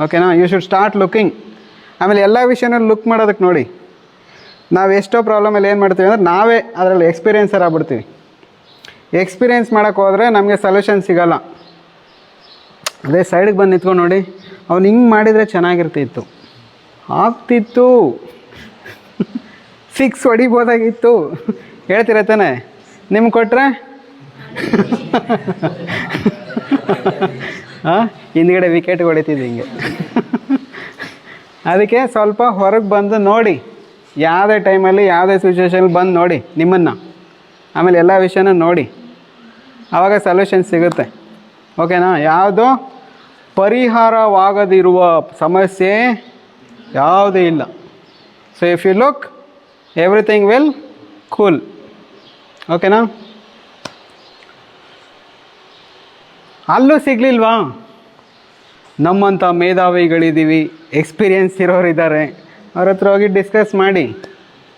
ಓಕೆನಾ? You should start looking. ಆಮೇಲೆ ಎಲ್ಲ ವಿಷಯನೂ ಲುಕ್ ಮಾಡೋದಕ್ಕೆ ನೋಡಿ. ನಾವು ಎಷ್ಟೋ ಪ್ರಾಬ್ಲಮಲ್ಲಿ ಏನು ಮಾಡ್ತೀವಿ ಅಂದರೆ ನಾವೇ ಅದರಲ್ಲಿ ಎಕ್ಸ್ಪೀರಿಯೆನ್ಸರ್ ಆಗ್ಬಿಡ್ತೀವಿ. ಎಕ್ಸ್ಪೀರಿಯೆನ್ಸ್ ಮಾಡೋಕ್ಕೆ ಹೋದರೆ ನಮಗೆ ಸೊಲ್ಯೂಷನ್ ಸಿಗೋಲ್ಲ. ಅದೇ ಸೈಡಿಗೆ ಬಂದು ನಿಂತ್ಕೊಂಡು ನೋಡಿ, ಅವ್ನು ಹಿಂಗೆ ಮಾಡಿದರೆ ಚೆನ್ನಾಗಿರ್ತಿತ್ತು, ಆಗ್ತಿತ್ತು, 6 ಹೊಡಿಬೋದಾಗಿತ್ತು ಹೇಳ್ತೀರ ತಾನೆ. ನಿಮ್ಗೆ ಕೊಟ್ಟರೆ ಹಿಂದ್ಗಡೆ ವಿಕೆಟ್ ಹೊಡಿತಿದ್ದು ಹಿಂಗೆ. ಅದಕ್ಕೆ ಸ್ವಲ್ಪ ಹೊರಗೆ ಬಂದು ನೋಡಿ, ಯಾವುದೇ ಟೈಮಲ್ಲಿ ಯಾವುದೇ ಸಿಚುವೇಷನಲ್ಲಿ ಬಂದು ನೋಡಿ ನಿಮ್ಮನ್ನು, ಆಮೇಲೆ ಎಲ್ಲ ವಿಷಯನ ನೋಡಿ, ಆವಾಗ ಸೊಲ್ಯೂಷನ್ ಸಿಗುತ್ತೆ. ಓಕೆನಾ? ಯಾವುದೋ ಪರಿಹಾರವಾಗದಿರುವ ಸಮಸ್ಯೆ ಯಾವುದೂ ಇಲ್ಲ. So if you look, everything will cool. ಓಕೆನಾ? ಅಲ್ಲೂ ಸಿಗಲಿಲ್ವಾ? ನಮ್ಮಂಥ ಮೇಧಾವಿಗಳಿದ್ದೀವಿ, ಎಕ್ಸ್ಪೀರಿಯೆನ್ಸ್ ಇರೋರಿದ್ದಾರೆ, ಅವ್ರ ಹತ್ರ ಹೋಗಿ ಡಿಸ್ಕಸ್ ಮಾಡಿ,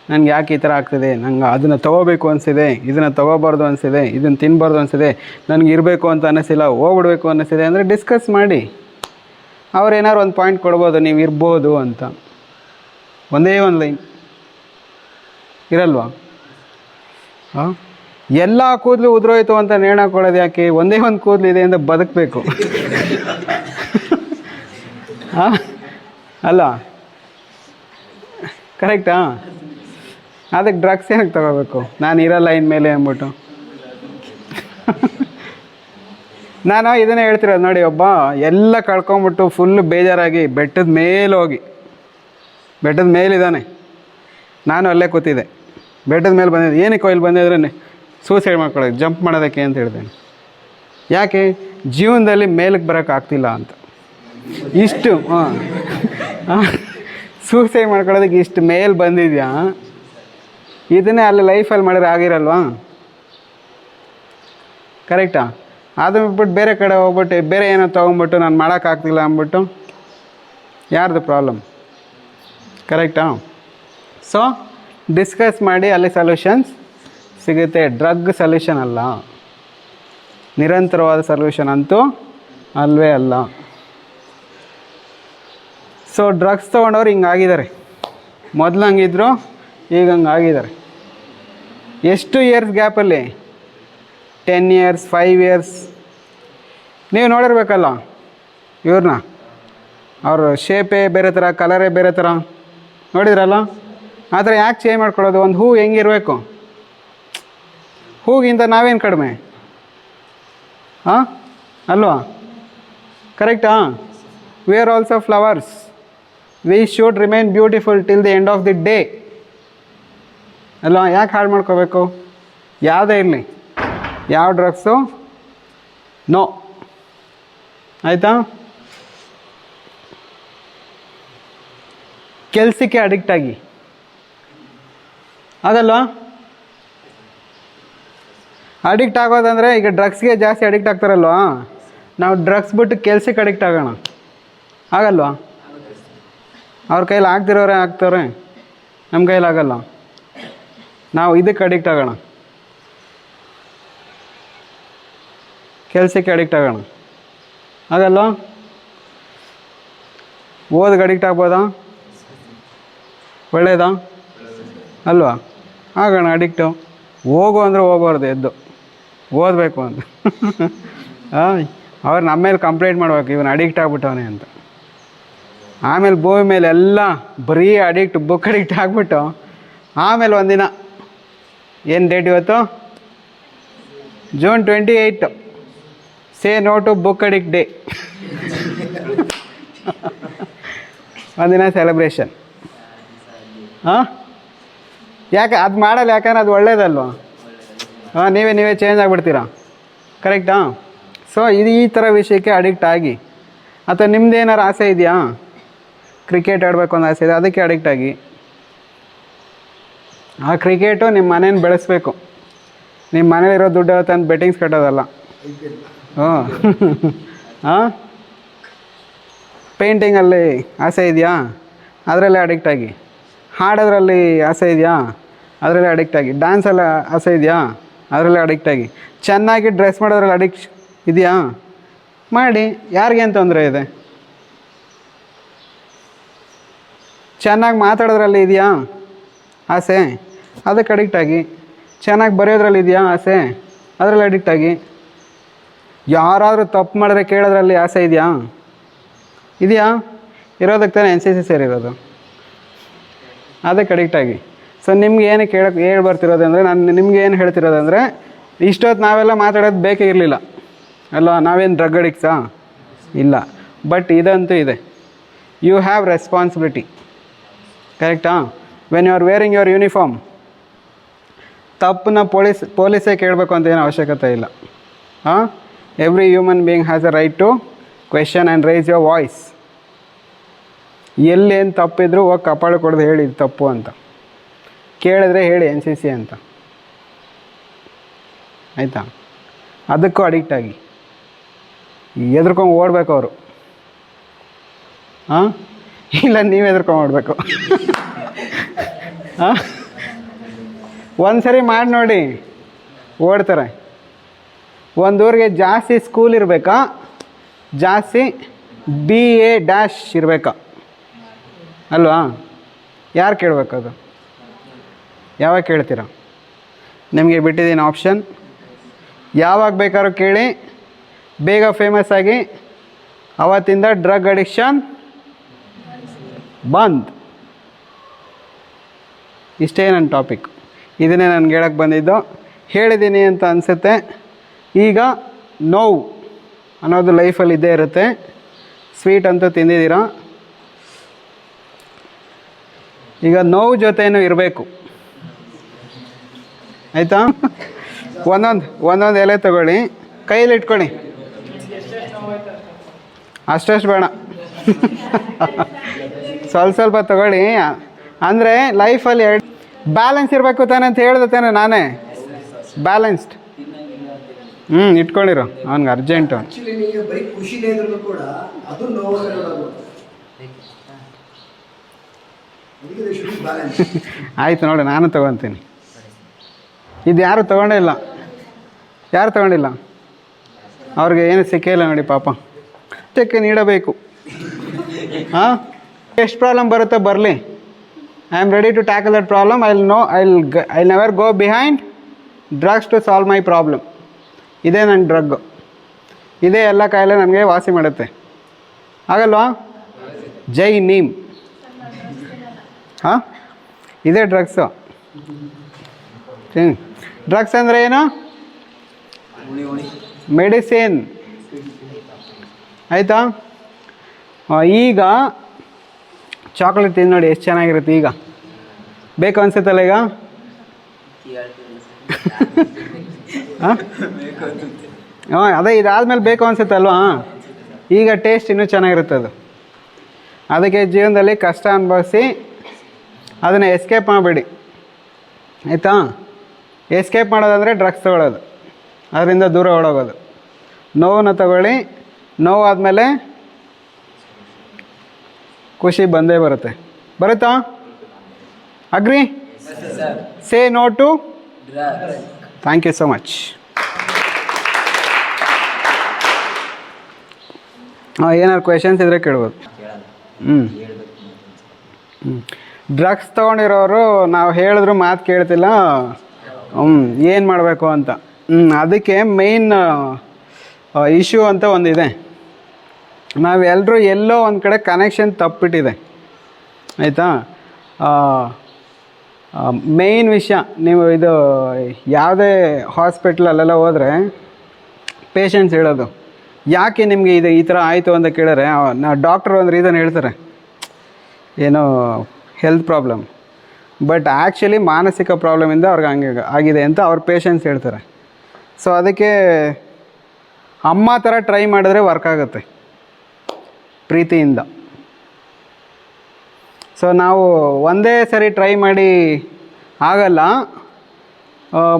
ನನಗೆ ಯಾಕೆ ಈ ಥರ ಆಗ್ತಿದೆ, ನಂಗೆ ಅದನ್ನು ತೊಗೋಬೇಕು ಅನಿಸಿದೆ, ಇದನ್ನು ತೊಗೋಬಾರ್ದು ಅನಿಸಿದೆ, ಇದನ್ನು ತಿನ್ನಬಾರ್ದು ಅನಿಸಿದೆ, ನನಗೆ ಇರಬೇಕು ಅಂತ ಅನ್ನಿಸಿಲ್ಲ, ಹೋಗ್ಬಿಡ್ಬೇಕು ಅನ್ನಿಸಿದೆ ಅಂದರೆ ಡಿಸ್ಕಸ್ ಮಾಡಿ. ಅವ್ರು ಏನಾದ್ರು ಒಂದು ಪಾಯಿಂಟ್ ಕೊಡ್ಬೋದು, ನೀವು ಇರ್ಬೋದು ಅಂತ. ಒಂದೇ ಒಂದು ಲೈನ್ ಇರಲ್ವಾ? ಹಾಂ, ಎಲ್ಲ ಕೂದಲು ಉದುರೋಯ್ತು ಅಂತ ನೇಣು ಹಾಕೊಳ್ಳೋದು ಯಾಕೆ? ಒಂದೇ ಒಂದು ಕೂದಲು ಇದೆ ಅಂತ ಬದುಕಬೇಕು. ಹಾಂ ಅಲ್ಲ, ಕರೆಕ್ಟಾ? ಅದಕ್ಕೆ ಡ್ರಗ್ಸ್ ಏನಕ್ಕೆ ತಗೋಬೇಕು? ನಾನು ಇರಲ್ಲ ಇನ್ಮೇಲೆ ಅಂದ್ಬಿಟ್ಟು. ನಾನು ಇದನ್ನೇ ಹೇಳ್ತಿರೋದು ನೋಡಿ. ಒಬ್ಬ ಎಲ್ಲ ಕಳ್ಕೊಂಬಿಟ್ಟು ಫುಲ್ಲು ಬೇಜಾರಾಗಿ ಬೆಟ್ಟದ ಮೇಲೆ ಹೋಗಿ, ಬೆಟ್ಟದ ಮೇಲಿದ್ದಾನೆ, ನಾನು ಅಲ್ಲೇ ಕೂತಿದ್ದೆ, ಬೆಟ್ಟದ ಮೇಲೆ ಬಂದಿದ್ದೆ. ಏನಕ್ಕೆ ಇಲ್ಲಿ ಬಂದಿದ್ರೆ ಸೂಸೈಡ್ ಮಾಡ್ಕೊಳ್ಳೋದು, ಜಂಪ್ ಮಾಡೋದಕ್ಕೆ ಅಂತ ಹೇಳ್ತೇನೆ. ಯಾಕೆ? ಜೀವನದಲ್ಲಿ ಮೇಲಕ್ಕೆ ಬರೋಕ್ಕಾಗ್ತಿಲ್ಲ ಅಂತ. ಇಷ್ಟು ಸೂಸೈಡ್ ಮಾಡ್ಕೊಳ್ಳೋದಕ್ಕೆ ಇಷ್ಟು ಮೇಲೆ ಬಂದಿದ್ಯಾ? ಇದನ್ನೇ ಅಲ್ಲಿ ಲೈಫಲ್ಲಿ ಮಾಡಿದ್ರೆ ಆಗಿರಲ್ವಾ? ಕರೆಕ್ಟಾ? ಅದು ಬಿಟ್ಬಿಟ್ಟು ಬೇರೆ ಕಡೆ ಹೋಗ್ಬಿಟ್ಟು ಬೇರೆ ಏನೋ ತೊಗೊಂಬಿಟ್ಟು ನಾನು ಮಾಡೋಕ್ಕಾಗ್ತಿಲ್ಲ ಅಂದ್ಬಿಟ್ಟು ಯಾರ್ದು ಪ್ರಾಬ್ಲಮ್? ಕರೆಕ್ಟಾ? ಸೊ ಡಿಸ್ಕಸ್ ಮಾಡಿ, ಅಲ್ಲಿ ಸೊಲ್ಯೂಷನ್ಸ್ ಸಿಗುತ್ತೆ. ಡ್ರಗ್ ಸೊಲ್ಯೂಷನ್ ಅಲ್ಲ, ನಿರಂತರವಾದ ಸೊಲ್ಯೂಷನ್ ಅಂತೂ ಅಲ್ವೇ ಅಲ್ಲ. ಸೊ ಡ್ರಗ್ಸ್ ತೊಗೊಂಡವ್ರು ಹಿಂಗಾಗಿದ್ದಾರೆ, ಮೊದಲು ಹಂಗಿದ್ರು, ಈಗ ಹಂಗಾಗಿದ್ದಾರೆ. ಎಷ್ಟು ಇಯರ್ಸ್ ಗ್ಯಾಪಲ್ಲಿ? 10 years, 5 years. ನೀವು ನೋಡಿರ್ಬೇಕಲ್ಲ ಇವ್ರನ್ನ, ಅವ್ರ ಶೇಪೇ ಬೇರೆ ಥರ, ಕಲರೇ ಬೇರೆ ಥರ, ನೋಡಿದ್ರಲ್ಲ? ಆ ಥರ ಯಾಕೆ ಚೇಂಜ್ ಮಾಡ್ಕೊಳ್ಳೋದು? ಒಂದು ಹೂ ಹೆಂಗಿರಬೇಕು, ಹೂಗಿಂತ ನಾವೇನು ಕಡಿಮೆ? ಹಾಂ ಅಲ್ವಾ? ಕರೆಕ್ಟಾ? We are also flowers. We should remain beautiful till the end of the day ಅಲ್ವಾ? ಯಾಕೆ ಹಾಳು ಮಾಡ್ಕೋಬೇಕು? ಯಾವುದೇ ಇರಲಿ, ಯಾವ ಡ್ರಗ್ಸು ನೋ. ಆಯಿತಾ? ಕೆಲಸಕ್ಕೆ ಅಡಿಕ್ಟ್ ಆಗಿ ಅದಲ್ವಾ? ಅಡಿಕ್ಟ್ ಆಗೋದಂದರೆ ಈಗ ಡ್ರಗ್ಸ್ಗೆ ಜಾಸ್ತಿ ಅಡಿಕ್ಟ್ ಆಗ್ತಾರಲ್ವಾ? ನಾವು ಡ್ರಗ್ಸ್ ಬಿಟ್ಟು ಕೆಲಸಕ್ಕೆ ಅಡಿಕ್ಟ್ ಆಗೋಣ, ಆಗಲ್ವಾ? ಅವ್ರ ಕೈಲಿ ಆಗ್ತಿರೋರೆ ಆಗ್ತವ್ರೆ, ನಮ್ಮ ಕೈಲಿ ಆಗಲ್ಲ. ನಾವು ಇದಕ್ಕೆ ಅಡಿಕ್ಟ್ ಆಗೋಣ, ಕೆಲಸಕ್ಕೆ ಅಡಿಕ್ಟ್ ಆಗೋಣ, ಆಗಲ್ವಾ? ಓದಿಗೆ ಅಡಿಕ್ಟ್ ಆಗ್ಬೋದಾ? ಒಳ್ಳೇದಾ ಅಲ್ವಾ? ಆಗೋಣ ಅಡಿಕ್ಟು. ಹೋಗು ಅಂದರೆ ಹೋಗಬಾರ್ದು, ಎದ್ದು ಓದಬೇಕು ಅಂತ. ಅವ್ರು ನಮ್ಮ ಮೇಲೆ ಕಂಪ್ಲೇಂಟ್ ಮಾಡ್ಬೇಕು, ಇವನು ಅಡಿಕ್ಟ್ ಆಗ್ಬಿಟ್ಟವನೇ ಅಂತ. ಆಮೇಲೆ ಭೂಮಿ ಮೇಲೆ ಎಲ್ಲ ಬರೀ ಅಡಿಕ್ಟ್, ಬುಕ್ ಅಡಿಕ್ಟ್ ಆಗಿಬಿಟ್ಟು ಆಮೇಲೆ ಒಂದಿನ, ಏನು ಡೇಟ್ ಇವತ್ತು? June 28. Say no to book addict day. ಒಂದಿನ ಸೆಲೆಬ್ರೇಷನ್. ಹಾಂ, ಯಾಕೆ ಅದು ಮಾಡಲ್ಲ? ಯಾಕಂದ್ರೆ ಅದು ಒಳ್ಳೇದಲ್ವ? ಹಾಂ, ನೀವೇ ಚೇಂಜ್ ಆಗಿಬಿಡ್ತೀರಾ. ಕರೆಕ್ಟಾ? ಸೊ ಇದು ಈ ಥರ ವಿಷಯಕ್ಕೆ ಅಡಿಕ್ಟ್ ಆಗಿ, ಅಥವಾ ನಿಮ್ದು ಏನಾರು ಆಸೆ ಇದೆಯಾ? ಕ್ರಿಕೆಟ್ ಆಡಬೇಕು ಅನ್ನೋ ಆಸೆ ಇದೆ, ಅದಕ್ಕೆ ಅಡಿಕ್ಟ್ ಆಗಿ. ಆ ಕ್ರಿಕೆಟು ನಿಮ್ಮ ಮನೇನ ಬೆಳೆಸ್ಬೇಕು, ನಿಮ್ಮ ಮನೇಲಿರೋ ದುಡ್ಡು ತಂದು ಬೆಟ್ಟಿಂಗ್ಸ್ ಕಟ್ಟೋದಲ್ಲ. IPL. ಹ್ಞೂ ಹಾಂ, ಪೇಂಟಿಂಗಲ್ಲಿ ಆಸೆ ಇದೆಯಾ, ಅದರಲ್ಲೇ ಅಡಿಕ್ಟ್ ಆಗಿ. ಹಾಡೋದ್ರಲ್ಲಿ ಆಸೆ ಇದೆಯಾ, ಅದರಲ್ಲೇ ಅಡಿಕ್ಟ್ ಆಗಿ. ಡ್ಯಾನ್ಸಲ್ಲಿ ಆಸೆ ಇದೆಯಾ, ಅದರಲ್ಲೇ ಅಡಿಕ್ಟ್ ಆಗಿ. ಚೆನ್ನಾಗಿ ಡ್ರೆಸ್ ಮಾಡೋದ್ರಲ್ಲಿ ಅಡಿಕ್ಟ್ ಇದೆಯಾ, ಮಾಡಿ. ಯಾರಿಗೇನು ತೊಂದರೆ ಇದೆ? ಚೆನ್ನಾಗಿ ಮಾತಾಡೋದ್ರಲ್ಲಿ ಇದೆಯಾ ಆಸೆ, ಅದಕ್ಕೆ ಅಡಿಕ್ಟ್ ಆಗಿ. ಚೆನ್ನಾಗಿ ಬರೆಯೋದ್ರಲ್ಲಿ ಇದೆಯಾ ಆಸೆ, ಅದರಲ್ಲಿ ಅಡಿಕ್ಟ್ ಆಗಿ. ಯಾರಾದರೂ ತಪ್ಪು ಮಾಡಿದ್ರೆ ಕೇಳೋದ್ರಲ್ಲಿ ಆಸೆ ಇದೆಯಾ, ಇರೋದಕ್ಕೆ ತಾನೇ NCC ಸೇರಿರೋದು, ಅದಕ್ಕೆ ಅಡಿಕ್ಟ್ ಆಗಿ. ಸೊ ನಿಮ್ಗೆ ಏನು ಹೇಳಿ ಬರ್ತಿರೋದು ಅಂದರೆ, ನಾನು ನಿಮ್ಗೆ ಏನು ಹೇಳ್ತಿರೋದಂದರೆ, ಇಷ್ಟೊತ್ತು ನಾವೆಲ್ಲ ಮಾತಾಡೋದು ಬೇಕೇ ಇರಲಿಲ್ಲ ಅಲ್ವಾ? ನಾವೇನು ಡ್ರಗ್ ಅಡಿಕ್ಟ್ಸಾ? ಇಲ್ಲ. ಬಟ್ ಇದಂತೂ ಇದೆ, ಯು ಹ್ಯಾವ್ ರೆಸ್ಪಾನ್ಸಿಬಿಲಿಟಿ. ಕರೆಕ್ಟಾ? When you are wearing your uniform, ತಪ್ಪನ್ನ ಪೊಲೀಸೇ ಕೇಳಬೇಕು ಅಂತ ಏನು ಅವಶ್ಯಕತೆ ಇಲ್ಲ. ಹಾಂ, every human being has a right to question and raise your voice. ಎಲ್ಲೇನು ತಪ್ಪಿದ್ರು ಹೋಗಿ ಕಪಾಳ ಕೊಡೋದು ಹೇಳಿ ಇದು ತಪ್ಪು ಅಂತ. ಕೇಳಿದ್ರೆ ಹೇಳಿ NCC ಅಂತ, ಆಯಿತಾ? ಅದಕ್ಕೂ ಅಡಿಕ್ಟ್ ಆಗಿ ಎದ್ರುಕೊಂಡು ಓಡಬೇಕು ಅವರು. ಹಾಂ, ಇಲ್ಲ ನೀವು ಎದ್ರುಕೊಂಡು ಓಡಬೇಕು. ಹಾಂ, ಒಂದು ಸರಿ ಮಾಡಿ ನೋಡಿ, ಓಡ್ತಾರೆ. ಒಂದು ಊರಿಗೆ ಜಾಸ್ತಿ ಸ್ಕೂಲ್ ಇರಬೇಕಾ, ಜಾಸ್ತಿ BA- ಇರಬೇಕಾ ಅಲ್ವಾ? ಯಾರು ಕೇಳಬೇಕದು? ಯಾವಾಗ ಕೇಳ್ತೀರ? ನಿಮಗೆ ಬಿಟ್ಟಿದ್ದೀನಿ ಆಪ್ಷನ್. ಯಾವಾಗ ಬೇಕಾದ್ರೂ ಕೇಳಿ, ಬೇಗ ಫೇಮಸ್ ಆಗಿ. ಅವತ್ತಿಂದ ಡ್ರಗ್ ಅಡಿಕ್ಷನ್ ಬಂದ್. ಇಷ್ಟೇ ನನ್ನ ಟಾಪಿಕ್. ಇದನ್ನೇ ನನಗೆ ಹೇಳಕ್ಕೆ ಬಂದಿದ್ದು. ಹೇಳಿದ್ದೀನಿ ಅಂತ ಅನಿಸುತ್ತೆ. ಈಗ ನೋವು ಅನ್ನೋದು ಲೈಫಲ್ಲಿ ಇದ್ದೇ ಇರುತ್ತೆ. ಸ್ವೀಟ್ ಅಂತೂ ತಿಂದಿದ್ದೀರಾ, ಈಗ ನೋವು ಜೊತೆನೂ ಇರಬೇಕು, ಆಯಿತಾ? ಒಂದೊಂದು ಎಲೆ ತಗೊಳ್ಳಿ, ಕೈಯಲ್ಲಿ ಇಟ್ಕೊಳ್ಳಿ. ಅಷ್ಟಷ್ಟು ಬೇಡ, ಸ್ವಲ್ಪ ತಗೊಳ್ಳಿ. ಅಂದರೆ ಲೈಫಲ್ಲಿ ಬ್ಯಾಲೆನ್ಸ್ ಇರಬೇಕು ತಾನೆ ಅಂತ ಹೇಳ್ದೆ ತಾನೆ ನಾನೇ. ಬ್ಯಾಲೆನ್ಸ್ಡ್. ಇಟ್ಕೊಂಡಿರೋ, ಅವ್ನಿಗೆ ಅರ್ಜೆಂಟು. ಆಕ್ಚುಲಿ ನಿಮಗೆ ಬರೀ ಖುಷಿನೇ ಇದ್ರೂ ಕೂಡ ಅದು ನೋವನ್ನು ನೋಡಬಹುದು. ಅದಕ್ಕೆ ಶುಡ್ ಬಿ ಬ್ಯಾಲೆನ್ಸ್. ಆಯಿತು ನೋಡಿ, ನಾನು ತೊಗೊತೀನಿ. ಇದು ಯಾರು ತೊಗೊಂಡೇ ಇಲ್ಲ, ಯಾರು ತೊಗೊಂಡಿಲ್ಲ? ಅವ್ರಿಗೆ ಏನು ಸಿಕ್ಕಿಲ್ಲ ನೋಡಿ ಪಾಪ. ಅಷ್ಟಕ್ಕೆ ನೀಡಬೇಕು. ಹಾಂ, ಎಷ್ಟು ಪ್ರಾಬ್ಲಮ್ ಬರುತ್ತೋ ಬರಲಿ. I am ready to tackle that problem. I never go behind drugs to solve my problem. ಇದೇ ನನ್ನ ಡ್ರಗ್ಗು, ಇದೇ ಎಲ್ಲ ಕಾಯಿಲೆ ನನಗೆ ವಾಸಿ ಮಾಡುತ್ತೆ. ಆಗಲ್ವಾ? ಜೈ ನೀಮ್. ಹಾಂ, ಇದೇ ಡ್ರಗ್ಸು. ಡ್ರಗ್ಸ್ ಅಂದರೆ ಏನು? ಮೆಡಿಸಿನ್, ಆಯಿತಾ? ಈಗ ಚಾಕ್ಲೇಟ್ ತಿಂದು ನೋಡಿ ಎಷ್ಟು ಚೆನ್ನಾಗಿರುತ್ತೆ. ಈಗ ಬೇಕು ಅನ್ಸುತ್ತಲ್ಲ ಈಗ? ಹಾಂ, ಅದೇ ಇದಾದ್ಮೇಲೆ ಬೇಕು ಅನ್ಸುತ್ತಲ್ವಾ? ಈಗ ಟೇಸ್ಟ್ ಇನ್ನೂ ಚೆನ್ನಾಗಿರುತ್ತೆ ಅದು. ಅದಕ್ಕೆ ಜೀವನದಲ್ಲಿ ಕಷ್ಟ ಅನುಭವಿಸಿ ಅದನ್ನು ಎಸ್ಕೇಪ್ ಮಾಡಬೇಡಿ, ಆಯಿತಾ? ಎಸ್ಕೇಪ್ ಮಾಡೋದಂದರೆ ಡ್ರಗ್ಸ್ ತೊಗೊಳ್ಳೋದು, ಅದರಿಂದ ದೂರ ಓಡೋಗೋದು. ನೋವನ್ನು ತಗೊಳ್ಳಿ, ನೋವಾದಮೇಲೆ ಖುಷಿ ಬಂದೇ ಬರುತ್ತೆ. ಬರುತ್ತಾ? Agree? Say no to thank you so much. ಏನಾದ್ರು ಕ್ವೆಶನ್ಸ್ ಇದ್ದರೆ ಕೇಳ್ಬೋದು. ಡ್ರಗ್ಸ್ ತೊಗೊಂಡಿರೋರು ನಾವು ಹೇಳಿದ್ರು ಮಾತು ಕೇಳ್ತಿಲ್ಲ, ಏನು ಮಾಡಬೇಕು ಅಂತ. ಅದಕ್ಕೆ ಮೇಯ್ನ್ ಇಶ್ಯೂ ಅಂತ ಒಂದಿದೆ. ನಾವೆಲ್ಲರೂ ಎಲ್ಲೋ ಒಂದು ಕಡೆ ಕನೆಕ್ಷನ್ ತಪ್ಪಿಟ್ಟಿದೆ, ಆಯಿತಾ? ಮೇಯ್ನ್ ವಿಷಯ, ನೀವು ಇದು ಯಾವುದೇ ಹಾಸ್ಪಿಟ್ಲಲ್ಲೆಲ್ಲ ಹೋದರೆ ಪೇಷಂಟ್ಸ್ ಹೇಳೋದು, ಯಾಕೆ ನಿಮಗೆ ಇದು ಈ ಥರ ಆಯಿತು ಅಂತ ಕೇಳಿದ್ರೆ ಡಾಕ್ಟ್ರು ಒಂದು ರೀಸನ್ ಹೇಳ್ತಾರೆ, ಏನೋ ಹೆಲ್ತ್ ಪ್ರಾಬ್ಲಮ್. ಬಟ್ ಆ್ಯಕ್ಚುಲಿ ಮಾನಸಿಕ ಪ್ರಾಬ್ಲಮಿಂದ ಅವ್ರಿಗೆ ಹಂಗೆ ಆಗಿದೆ ಅಂತ ಅವ್ರ ಪೇಷಂಟ್ಸ್ ಹೇಳ್ತಾರೆ. ಸೊ ಅದಕ್ಕೆ ಅಮ್ಮ ಥರ ಟ್ರೈ ಮಾಡಿದ್ರೆ ವರ್ಕ್ ಆಗುತ್ತೆ, ಪ್ರೀತಿಯಿಂದ. ಸೊ ನಾವು ಒಂದೇ ಸರಿ ಟ್ರೈ ಮಾಡಿ ಆಗಲ್ಲ,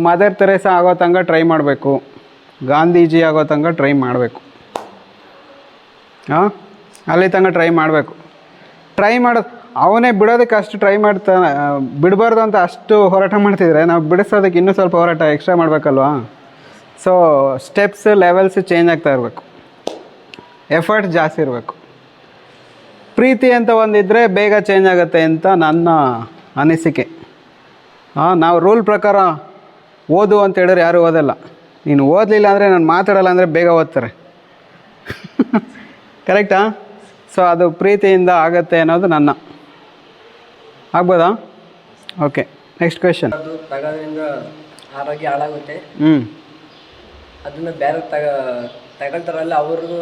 ಮದರ್ ತೆರೇಸಾ ಆಗೋ ತನಕ ಟ್ರೈ ಮಾಡಬೇಕು, ಗಾಂಧೀಜಿ ಆಗೋ ತನಕ ಟ್ರೈ ಮಾಡಬೇಕು. ಹಾಂ, ಅಲ್ಲಿ ತನಕ ಟ್ರೈ ಮಾಡಬೇಕು. ಟ್ರೈ ಮಾಡೋದು ಅವನೇ ಬಿಡೋದಕ್ಕೆ ಅಷ್ಟು ಟ್ರೈ ಮಾಡ್ತಾನೆ, ಬಿಡಬಾರ್ದು ಅಂತ ಅಷ್ಟು ಹೋರಾಟ ಮಾಡ್ತಿದ್ರೆ ನಾವು ಬಿಡಿಸೋದಕ್ಕೆ ಇನ್ನೂ ಸ್ವಲ್ಪ ಹೋರಾಟ ಎಕ್ಸ್ಟ್ರಾ ಮಾಡಬೇಕಲ್ವಾ. ಸೊ ಸ್ಟೆಪ್ಸ್ ಲೆವೆಲ್ಸ್ ಚೇಂಜ್ ಆಗ್ತಾ ಇರಬೇಕು, ಎಫರ್ಟ್ ಜಾಸ್ತಿ ಇರಬೇಕು. ಪ್ರೀತಿ ಅಂತ ಒಂದಿದ್ದರೆ ಬೇಗ ಚೇಂಜ್ ಆಗುತ್ತೆ ಅಂತ ನನ್ನ ಅನಿಸಿಕೆ. ನಾವು ರೂಲ್ ಪ್ರಕಾರ ಓದು ಅಂತ ಹೇಳಿದ್ರೆ ಯಾರೂ ಓದಲ್ಲ. ನೀನು ಓದಲಿಲ್ಲ ಅಂದರೆ ನಾನು ಮಾತಾಡಲ್ಲ ಅಂದರೆ ಬೇಗ ಓದ್ತಾರೆ. ಕರೆಕ್ಟಾ? ಸೊ ಅದು ಪ್ರೀತಿಯಿಂದ ಆಗತ್ತೆ ಅನ್ನೋದು ನನ್ನ. ಆಗ್ಬೋದಾ? Okay, next question. ಅದು ತಗೋದ್ರಿಂದ ಆರೋಗ್ಯ ಹಾಳಾಗುತ್ತೆ. ಅದನ್ನು ಬೇರೆ ತಗೊಳ್ತಾರಲ್ಲ ಅವ್ರಿಗೂ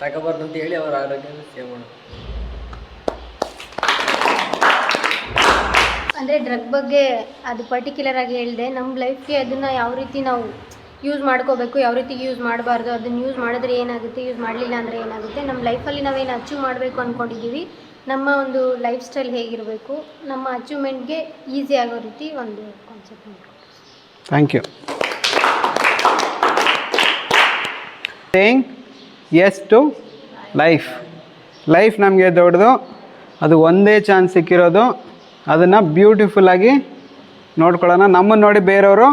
ತಗೋಬಾರ್ದು ಅಂತ ಹೇಳಿ ಅವ್ರ ಆರೋಗ್ಯನ ಸೇವ್ ಮಾಡೋದು. ಅಂದರೆ ಡ್ರಗ್ ಬಗ್ಗೆ ಅದು ಪರ್ಟಿಕ್ಯುಲರ್ ಆಗಿ ಹೇಳಿದೆ. ನಮ್ಮ ಲೈಫ್ಗೆ ಅದನ್ನು ಯಾವ ರೀತಿ ನಾವು ಯೂಸ್ ಮಾಡ್ಕೋಬೇಕು, ಯಾವ ರೀತಿ ಯೂಸ್ ಮಾಡಬಾರ್ದು, ಅದನ್ನು ಯೂಸ್ ಮಾಡಿದ್ರೆ ಏನಾಗುತ್ತೆ, ಯೂಸ್ ಮಾಡಲಿಲ್ಲ ಅಂದರೆ ಏನಾಗುತ್ತೆ, ನಮ್ಮ ಲೈಫಲ್ಲಿ ನಾವೇನು ಅಚೀವ್ ಮಾಡಬೇಕು ಅಂದ್ಕೊಂಡಿದ್ದೀವಿ, ನಮ್ಮ ಒಂದು ಲೈಫ್ ಸ್ಟೈಲ್ ಹೇಗಿರಬೇಕು, ನಮ್ಮ ಅಚೀವ್ಮೆಂಟ್ಗೆ ಈಸಿ ಆಗೋ ರೀತಿ ಒಂದು ಕಾನ್ಸೆಪ್ಟ್ ಮಾಡ್ಕೊಂಡು. Thank you. Saying yes to life. Life ನಮಗೆ ದೊಡ್ಡದು, ಅದು ಒಂದೇ ಚಾನ್ಸ್ ಸಿಕ್ಕಿರೋದು, ಅದನ್ನು ಬ್ಯೂಟಿಫುಲ್ಲಾಗಿ ನೋಡ್ಕೊಳ್ಳೋಣ. ನಮ್ಮನ್ನು ನೋಡಿ ಬೇರೆಯವರು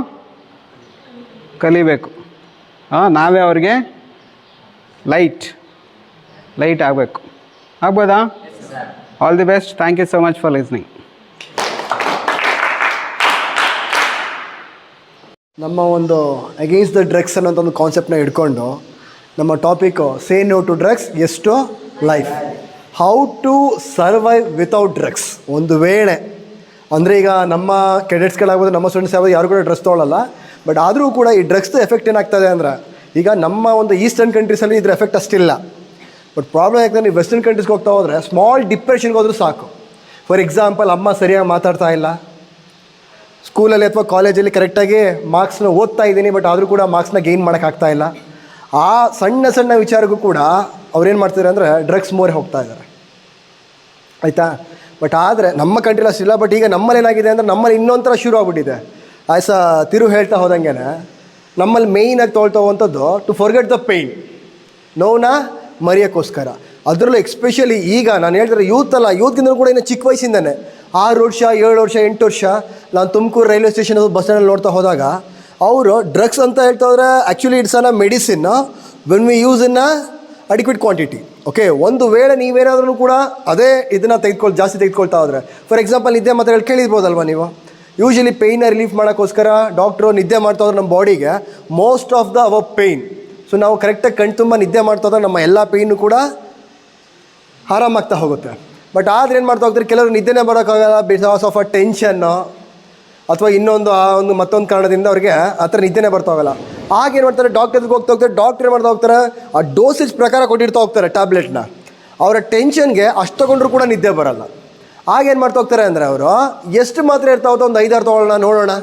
ಕಲಿಬೇಕು. ನಾವೇ ಅವ್ರಿಗೆ ಲೈಟ್ ಆಗಬೇಕು. ಆಗ್ಬೋದಾ? All the best. Thank you so much for listening. ನಮ್ಮ ಒಂದು ಅಗೇನ್ಸ್ಟ್ ದ ಡ್ರಗ್ಸ್ ಅನ್ನೋಂಥ ಒಂದು ಕಾನ್ಸೆಪ್ಟನ್ನ ಹಿಡ್ಕೊಂಡು ನಮ್ಮ topic say no to drugs, yes to life. How to survive without drugs. ಒಂದು ವೇಳೆ ಅಂದರೆ ಈಗ ನಮ್ಮ ಕೆಡೆಟ್ಸ್ಗಳಾಗ್ಬೋದು, ನಮ್ಮ ಸ್ಟೂಡೆಂಟ್ಸ್ ಆಗ್ಬೋದು, ಯಾರು ಕೂಡ ಡ್ರಗ್ಸ್ ತೊಗೊಳ್ಳಲ್ಲ. ಬಟ್ ಆದರೂ ಕೂಡ ಈ ಡ್ರಗ್ಸ್ದು ಎಫೆಕ್ಟ್ ಏನಾಗ್ತದೆ ಅಂದರೆ, ಈಗ ನಮ್ಮ ಒಂದು ಈಸ್ಟರ್ನ್ ಕಂಟ್ರೀಸಲ್ಲಿ ಇದ್ರ ಎಫೆಕ್ಟ್ ಅಷ್ಟಿಲ್ಲ. ಬಟ್ ಪ್ರಾಬ್ಲಮ್ ಯಾಕಂದರೆ ನೀವು ವೆಸ್ಟರ್ನ್ ಕಂಟ್ರೀಸ್ಗೆ ಹೋಗ್ತಾ ಹೋದರೆ ಸ್ಮಾಲ್ ಡಿಪ್ರೆಷನ್ಗೆ ಹೋದರೂ ಸಾಕು. ಫಾರ್ ಎಕ್ಸಾಂಪಲ್, ಅಮ್ಮ ಸರಿಯಾಗಿ ಮಾತಾಡ್ತಾ ಇಲ್ಲ, ಸ್ಕೂಲಲ್ಲಿ ಅಥವಾ ಕಾಲೇಜಲ್ಲಿ ಕರೆಕ್ಟಾಗಿ ಮಾರ್ಕ್ಸ್ನ ಓದ್ತಾ ಇದ್ದೀನಿ, ಬಟ್ ಆದರೂ ಕೂಡ ಮಾರ್ಕ್ಸ್ನ ಗೇನ್ ಮಾಡೋಕ್ಕಾಗ್ತಾ ಇಲ್ಲ. ಆ ಸಣ್ಣ ಸಣ್ಣ ವಿಚಾರಕ್ಕೂ ಕೂಡ ಅವ್ರೇನು ಮಾಡ್ತಿದ್ದಾರೆ ಅಂದರೆ ಡ್ರಗ್ಸ್ ಮೋರೆ ಹೋಗ್ತಾ ಇದ್ದಾರೆ. ಆಯಿತಾ? ಬಟ್ ಆದರೆ ನಮ್ಮ ಕಂಟ್ರಿಲಿ ಅಷ್ಟಿಲ್ಲ. ಬಟ್ ಈಗ ನಮ್ಮಲ್ಲಿ ಏನಾಗಿದೆ ಅಂದರೆ, ನಮ್ಮಲ್ಲಿ ಇನ್ನೊಂಥರ ಶುರು ಆಗ್ಬಿಟ್ಟಿದೆ. ತಿರು ಹೇಳ್ತಾ ಹೋದಂಗೆ ನಮ್ಮಲ್ಲಿ ಮೇಯ್ನಾಗಿ ತೊಗೊಳ್ತೋವಂಥದ್ದು ಟು ಫರ್ಗೆಟ್ ದ ಪೇಯ್ನ್, ನೋವನ್ನ ಮರೆಯೋಕ್ಕೋಸ್ಕರ. ಅದರಲ್ಲೂ ಎಕ್ಸ್ಪೆಷಲಿ ಈಗ ನಾನು ಹೇಳ್ತಾರೆ ಯೂತ್ಗಿಂತ ಕೂಡ ಇನ್ನು ಚಿಕ್ಕ ವಯಸ್ಸಿಂದನೇ 6 ವರ್ಷ 7 ವರ್ಷ 8 ವರ್ಷ ನಾನು ತುಮಕೂರು ರೈಲ್ವೆ ಸ್ಟೇಷನ್ ಬಸ್ ಸ್ಟ್ಯಾಂಡಲ್ಲಿ ನೋಡ್ತಾ ಹೋದಾಗ ಅವರು ಡ್ರಗ್ಸ್ ಅಂತ ಹೇಳ್ತಾ ಹೋದರೆ actually it's an a medicine when we use in a adequate quantity. Okay, ಒಂದು ವೇಳೆ ನೀವೇನಾದ್ರೂ ಕೂಡ ಅದೇ ಇದನ್ನು ಜಾಸ್ತಿ ತೆಗೆದುಕೊಳ್ತಾ ಹೋದರೆ, ಫಾರ್ ಎಕ್ಸಾಂಪಲ್ ನಿದ್ದೆ ಮಾತ್ರೆಗಳು ಕೇಳಿರ್ಬೋದಲ್ವ ನೀವು. ಯೂಶಲಿ ಪೇಯ್ನ ರಿಲೀಫ್ ಮಾಡೋಕ್ಕೋಸ್ಕರ ಡಾಕ್ಟ್ರು ನಿದ್ದೆ ಮಾಡ್ತಾ ಹೋದ್ರೆ ನಮ್ಮ ಬಾಡಿಗೆ most of the our pain. So ನಾವು ಕರೆಕ್ಟಾಗಿ ಕಣ್ಣು ತುಂಬ ನಿದ್ದೆ ಮಾಡ್ತಾ ಹೋದ್ರೆ ನಮ್ಮ ಎಲ್ಲ ಪೇಯ್ನು ಕೂಡ ಆರಾಮಾಗ್ತಾ ಹೋಗುತ್ತೆ. ಬಟ್ ಆದರೆ ಏನು ಮಾಡ್ತಾ ಹೋಗ್ತಾರೆ, ಕೆಲವರು ನಿದ್ದೆನೇ ಬರೋಕ್ಕಾಗಲ್ಲ ಬಿಕಾಸ್ ಆಫ್ ಅ ಟೆನ್ಷನ್ನು ಅಥವಾ ಮತ್ತೊಂದು ಕಾರಣದಿಂದ ಅವ್ರಿಗೆ ಆ ಥರ ನಿದ್ದೆನೇ ಬರ್ತಾ ಹೋಗಲ್ಲ. ಆಗೇನು ಮಾಡ್ತಾರೆ, ಡಾಕ್ಟರ್ಗೆ ಹೋಗ್ತಾರೆ. ಡಾಕ್ಟರ್ ಏನು ಮಾಡ್ತಾ ಹೋಗ್ತಾರೆ, ಆ ಡೋಸೇಜ್ ಪ್ರಕಾರ ಕೊಟ್ಟಿರ್ತಾ ಹೋಗ್ತಾರೆ ಟ್ಯಾಬ್ಲೆಟ್ನ. ಅವರ ಟೆನ್ಷನ್ಗೆ ಅಷ್ಟು ತೊಗೊಂಡ್ರು ಕೂಡ ನಿದ್ದೆ ಬರಲ್ಲ. ಆಗೇನು ಮಾಡ್ತಾ ಹೋಗ್ತಾರೆ ಅಂದರೆ, ಅವರು ಎಷ್ಟು ಮಾತ್ರೆ ಇರ್ತಾ ಹೋಗ್ತಾ ಒಂದು 5-6 ತೊಗೊಳ್ಳೋಣ ನೋಡೋಣ,